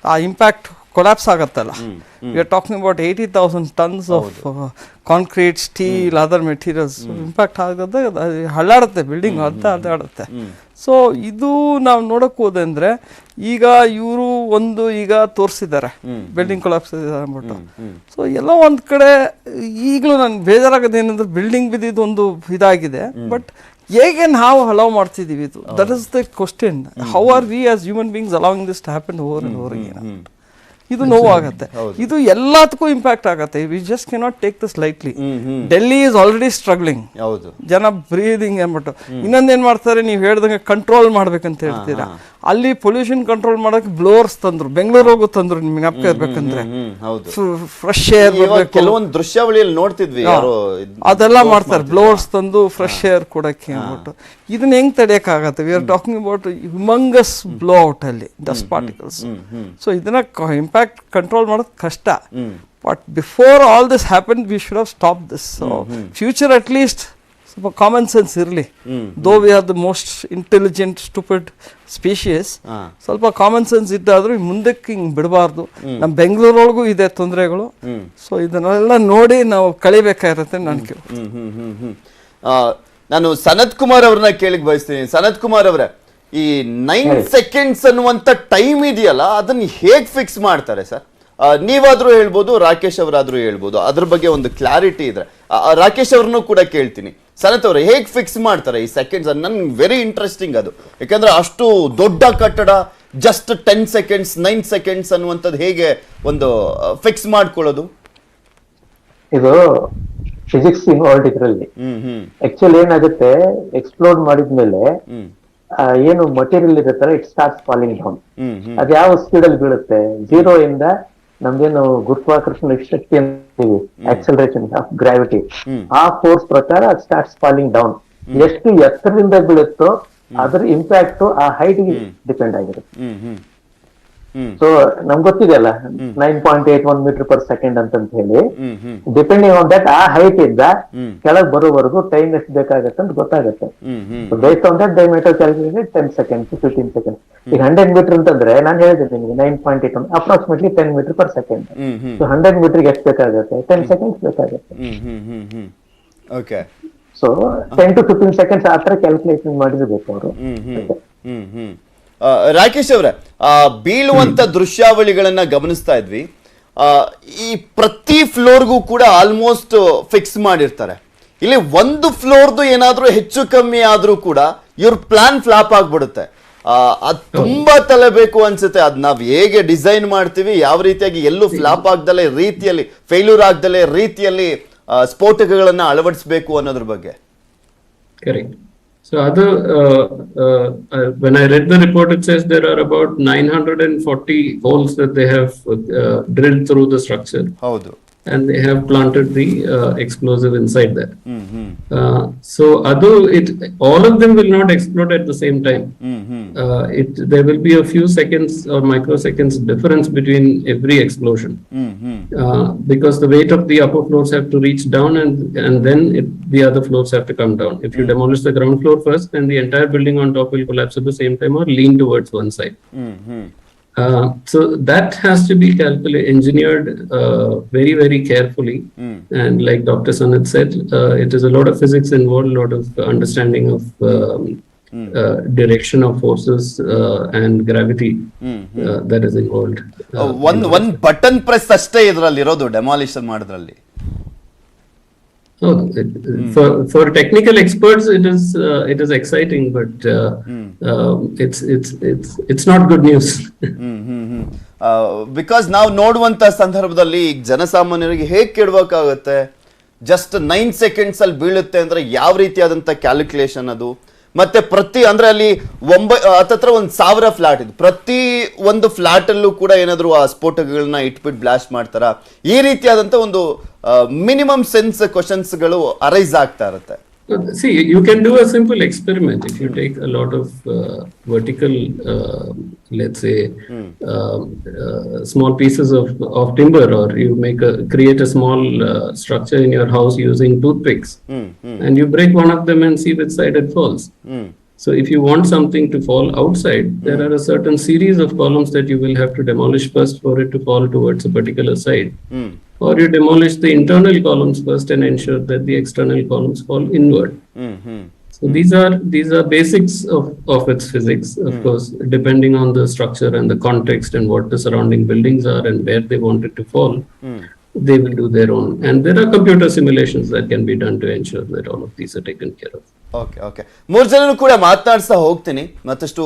ಆ ಇಂಪ್ಯಾಕ್ಟ್ ಕೊಲಾಪ್ಸ್ ಆಗತ್ತಲ್ಲ. V are talking about 80,000 tons of concrete, steel, other materials. Impact ಆಗೋದೇ ಹಳ್ಳಾಡುತ್ತೆ, ಬಿಲ್ಡಿಂಗ್ ಅಲ್ಲಾಡುತ್ತೆ. ಸೊ ಇದು ನಾವು ನೋಡಕ್ ಹೋದೆ ಅಂದ್ರೆ, ಈಗ ಇವರು ಈಗ ತೋರಿಸಿದ್ದಾರೆ ಬಿಲ್ಡಿಂಗ್ ಕೊಲಾಪ್ಸ್ ಅಂದ್ಬಿಟ್ಟು. ಸೊ ಎಲ್ಲ ಒಂದ್ ಕಡೆ ಈಗಲೂ ನನ್ಗೆ ಬೇಜಾರಾಗೋದೇನಂದ್ರೆ, ಬಿಲ್ಡಿಂಗ್ ಬಿದ್ದಿದ್ದು ಒಂದು ಇದಾಗಿದೆ, ಬಟ್ ಹೇಗೆ ನಾವು ಅಲೌ ಮಾಡ್ತಿದೀವಿ ಇದು, that is the question. How are we as human beings allowing this to happen over and over again? ಇದು ನೋವಾಗತ್ತೆ. ಇದು ಎಲ್ಲದಕ್ಕೂ ಇಂಪ್ಯಾಕ್ಟ್ ಆಗತ್ತೆ. We just cannot take this lightly. Delhi is already struggling, ಜನ ಬ್ರೀದಿಂಗ್ ಅಂದ್ಬಿಟ್ಟು. ಇನ್ನೊಂದೇನ್ ಮಾಡ್ತಾರೆ, ನೀವು ಹೇಳ್ದಂಗೆ ಕಂಟ್ರೋಲ್ ಮಾಡ್ಬೇಕಂತ ಹೇಳ್ತೀರಾ. ಅಲ್ಲಿ ಪೊಲ್ಯೂಷನ್ ಕಂಟ್ರೋಲ್ ಮಾಡಕ್ಕೆ ಬ್ಲೋರ್ಸ್ ತಂದ್ರು, ಬೆಂಗಳೂರಿಗೂ ತಂದ್ರು. ನಿಮ್ಗೆ ಜ್ಞಾಪಕ ಇರ್ಬೇಕಂದ್ರೆ ಫ್ರೆಶ್ ಏರ್ ಕೆಲವೊಂದು ದೃಶ್ಯಾವಳಿಯಲ್ಲಿ ನೋಡ್ತಿದ್ವಿ, ಅದೆಲ್ಲ ಮಾಡ್ತಾರೆ, ಬ್ಲೋರ್ಸ್ ತಂದು ಫ್ರೆಶ್ ಏರ್ ಕೊಡಕ್ಕೆ ಅಂದ್ಬಿಟ್ಟು. ಇದನ್ನ ಹೆಂಗ್ ತಡೆಯಕ್ ಆಗತ್ತೆ? We are talking about humongous blow out ಅಲ್ಲಿ ಡಸ್ಟ್ ಪಾರ್ಟಿಕಲ್ಸ್. ಸೊ ಇದನ್ನ ಇಂಪ್ಯಾಕ್ಟ್ ಕಂಟ್ರೋಲ್ ಮಾಡೋದು ಕಷ್ಟ. But before all this happen we should have stop this. So future at least ಸ್ವಲ್ಪ ಕಾಮನ್ ಸೆನ್ಸ್ ಇರಲಿ. Though we are the most intelligent stupid species, ಸ್ವಲ್ಪ common sense ಇದ್ದಾದ್ರೂ ಮುಂದಕ್ಕೆ ಹಿಂಗ್ ಬಿಡಬಾರ್ದು. ನಮ್ಮ ಬೆಂಗಳೂರೊಳಗೂ ಇದೆ ತೊಂದರೆಗಳು. ಸೊ ಇದನ್ನೆಲ್ಲ ನೋಡಿ ನಾವು ಕಳಿಬೇಕಾಗಿರುತ್ತೆ ನನಗೆ. ನಾನು ಸನತ್ ಕುಮಾರ್ ಅವ್ರನ್ನ ಕೇಳಿಕ್ ಬಯಸ್ತೀನಿ. ಸನತ್ ಕುಮಾರ್ ಅವರೇ, ಈ 9 seconds ಅನ್ನುವಂತ ಟೈಮ್ ಇದೆಯಲ್ಲ, ಅದನ್ನ ಹೇಗ್ ಫಿಕ್ಸ್ ಮಾಡ್ತಾರೆ ಸರ್? ನೀವಾದ್ರೂ ಹೇಳ್ಬೋದು, ರಾಕೇಶ್ ಅವರಾದ್ರೂ ಹೇಳ್ಬೋದು. ಅದ್ರ ಬಗ್ಗೆ ಒಂದು ಕ್ಲಾರಿಟಿ ಇದ್ರೆ ರಾಕೇಶ್ ಅವ್ರನ್ನೂ ಕೂಡ ಕೇಳ್ತೀನಿ. ಸನತ್ ಅವ್ರೆ, ಹೇಗ್ ಫಿಕ್ಸ್ ಮಾಡ್ತಾರೆ ಈ ಸೆಕೆಂಡ್ಸ್? ನನ್ಗೆ ವೆರಿ ಇಂಟ್ರೆಸ್ಟಿಂಗ್ ಅದು, ಯಾಕಂದ್ರೆ ಅಷ್ಟು ದೊಡ್ಡ ಕಟ್ಟಡ ಜಸ್ಟ್ 10 seconds 9 seconds ಅನ್ನುವಂಥದ್ದು ಹೇಗೆ ಒಂದು ಫಿಕ್ಸ್ ಮಾಡ್ಕೊಳ್ಳೋದು? ಇದು ಫಿಸಿಕ್ಸ್ ಇನ್ವಾಲ್ವ್ ಇದರಲ್ಲಿ. ಆಕ್ಚುಲಿ ಏನಾಗುತ್ತೆ, ಎಕ್ಸ್ಪ್ಲೋಡ್ ಮಾಡಿದ್ಮೇಲೆ ಏನು ಮಟೀರಿಯಲ್ ಇರುತ್ತಲ್ಲ, ಇಟ್ ಸ್ಟಾರ್ಟ್ಸ್ ಫಾಲಿಂಗ್ ಡೌನ್. ಅದ್ ಯಾವ ಸ್ಪೀಡ್ ಅಲ್ಲಿ ಬೀಳುತ್ತೆ? 0 ಇಂದ ನಮ್ದೇನು ಗುರುತ್ವಾಕರ್ಷಣ ಶಕ್ತಿ ಅಂತೀವಿ, ಆಕ್ಸಲರೇಷನ್ ಆಫ್ ಗ್ರಾವಿಟಿ, ಆ ಫೋರ್ಸ್ ಪ್ರಕಾರ ಅದು ಸ್ಟಾರ್ಟ್ಸ್ ಫಾಲಿಂಗ್ ಡೌನ್. ಎಷ್ಟು ಎತ್ತರದಿಂದ ಬೀಳುತ್ತೋ ಅದ್ರ ಇಂಪ್ಯಾಕ್ಟ್ ಆ ಹೈಟ್ ಗೆ ಡಿಪೆಂಡ್ ಆಗಿರುತ್ತೆ. ಸೊ ನಮ್ಗೆ ಗೊತ್ತಿದೆಯಲ್ಲ 9.81 meter per second ಅಂತ ಹೇಳಿ, ಡಿಪೆಂಡಿಂಗ್ ಆನ್ ದಟ್ ಆ ಹೈಟ್ ಇಂದ ಕೆಳಗ್ ಬರೋವರೆಗೂ ಟೈಮ್ ಎಷ್ಟು ಬೇಕಾಗತ್ತೆ ಅಂತ ಗೊತ್ತಾಗುತ್ತೆ. Based on that diameter calculated 10 seconds 15 seconds. ಈಗ 100 meter ಅಂತಂದ್ರೆ ನಾನು ಹೇಳಿದೆ ನಿಮ್ಗೆ 9.81 approximately 10 meter per second. So 100 meter ಎಷ್ಟು ಬೇಕಾಗುತ್ತೆ? 10 seconds ಬೇಕಾಗುತ್ತೆ. ಸೊ 10 to 15 seconds ಆ ತರ ಕ್ಯಾಲ್ಕುಲೇಷನ್ ಮಾಡಿರ್ಬೇಕು ಅವರು. ರಾಕೇಶ್ ಅವರೇ, ಬೀಳುವಂತ ದೃಶ್ಯಾವಳಿಗಳನ್ನ ಗಮನಿಸ್ತಾ ಇದ್ವಿ. ಈ ಪ್ರತಿ ಫ್ಲೋರ್ಗೂ ಕೂಡ ಆಲ್ಮೋಸ್ಟ್ ಫಿಕ್ಸ್ ಮಾಡಿರ್ತಾರೆ. ಇಲ್ಲಿ ಒಂದು ಫ್ಲೋರ್ದು ಏನಾದ್ರೂ ಹೆಚ್ಚು ಕಮ್ಮಿ ಆದ್ರೂ ಕೂಡ ಇವ್ರ ಪ್ಲಾನ್ ಫ್ಲಾಪ್ ಆಗ್ಬಿಡುತ್ತೆ. ಅದ್ ತುಂಬಾ ತಲೆ ಬೇಕು ಅನ್ಸುತ್ತೆ. ಅದ್ ನಾವ್ ಹೇಗೆ ಡಿಸೈನ್ ಮಾಡ್ತೀವಿ, ಯಾವ ರೀತಿಯಾಗಿ ಎಲ್ಲೂ ಫ್ಲಾಪ್ ಆಗ್ದಲೇ ರೀತಿಯಲ್ಲಿ, ಫೇಲ್ಯೂರ್ ಆಗ್ದಲೇ ರೀತಿಯಲ್ಲಿ ಸ್ಫೋಟಕಗಳನ್ನ ಅಳವಡಿಸಬೇಕು ಅನ್ನೋದ್ರ ಬಗ್ಗೆ. Correct. So when I read the report, it says there are about 940 holes that they have drilled through the structure. And they have planted the explosive inside there. So all of them will not explode at the same time. There will be a few seconds or microseconds difference between every explosion, because the weight of the upper floors have to reach down, and then the other floors have to come down. If you demolish the ground floor first, then the entire building on top will collapse at the same time or lean towards one side. So that has to be engineered very, very carefully. And like Dr. Sanath said, it is a lot of physics involved, a lot of understanding of direction of forces and gravity that is involved. One button press ಅಷ್ಟೇ ಇದರಲ್ಲಿ ಇರೋದು demolition ಮಾಡೋದ್ರಲ್ಲಿ. For technical experts, it is exciting, but it's not good news. Because ನಾವು ನೋಡುವಂತ ಸಂದರ್ಭದಲ್ಲಿ ಈಗ ಜನಸಾಮಾನ್ಯರಿಗೆ ಹೇಗೆ ಕೆಡಬೇಕಾಗುತ್ತೆ? ಜಸ್ಟ್ 9 seconds ಅಲ್ಲಿ ಬೀಳುತ್ತೆ ಅಂದ್ರೆ ಯಾವ ರೀತಿಯಾದಂತ ಕ್ಯಾಲ್ಕುಲೇಷನ್ ಅದು? ಮತ್ತೆ ಪ್ರತಿ ಅಂದ್ರೆ ಅಲ್ಲಿ ಹತ್ತತ್ರ 1,000 ಫ್ಲಾಟ್ ಇದೆ, ಪ್ರತಿ ಒಂದು ಫ್ಲಾಟ್ ಅಲ್ಲೂ ಕೂಡ ಏನಾದ್ರು ಆ ಸ್ಫೋಟಗಳನ್ನ ಇಟ್ಬಿಟ್ಟು ಬ್ಲಾಸ್ಟ್ ಮಾಡ್ತಾರ, ಈ ರೀತಿಯಾದಂತ ಒಂದು ಮಿನಿಮಮ್ ಸೆನ್ಸ್ ಕ್ವಶನ್ಸ್ ಗಳು ಅರೈಸ್ ಆಗ್ತಾ ಇರುತ್ತೆ. See, you can do a simple experiment if you take a lot of vertical, let's say, small pieces of timber, or you create a small structure in your house using toothpicks, and you break one of them and see which side it falls. So if you want something to fall outside, there are a certain series of columns that you will have to demolish first for it to fall towards a particular side. Or you demolish the internal columns first and ensure that the external columns fall inward. So these are basics of its physics. Of course, depending on the structure and the context and what the surrounding buildings are and where they want it to fall, they will do their own. And there are computer simulations that can be done to ensure that all of these are taken care of. Okay ಮೂರು ಜನನು ಕೂಡ ಮಾತನಾಡ್ತಾ ಹೋಗ್ತೀನಿ. ಮತ್ತಷ್ಟು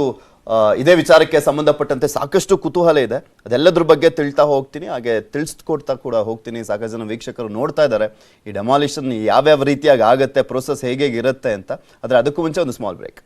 ಇದೇ ವಿಚಾರಕ್ಕೆ ಸಂಬಂಧಪಟ್ಟಂತೆ ಸಾಕಷ್ಟು ಕುತೂಹಲ ಇದೆ, ಅದೆಲ್ಲದ್ರ ಬಗ್ಗೆ ತಿಳ್ತಾ ಹೋಗ್ತೀನಿ, ಹಾಗೆ ತಿಳಿಸ್ಕೊಡ್ತಾ ಕೂಡ ಹೋಗ್ತೀನಿ. ಸಾಕಷ್ಟು ಜನ ವೀಕ್ಷಕರು ನೋಡ್ತಾ ಇದ್ದಾರೆ ಈ ಡೆಮಾಲಿಷನ್ ಯಾವ್ಯಾವ ರೀತಿಯಾಗಿ ಆಗುತ್ತೆ, ಪ್ರೋಸೆಸ್ ಹೇಗೆ ಇರುತ್ತೆ ಅಂತ. ಆದರೆ ಅದಕ್ಕೂ ಮುಂಚೆ ಒಂದು ಸ್ಮಾಲ್ ಬ್ರೇಕ್.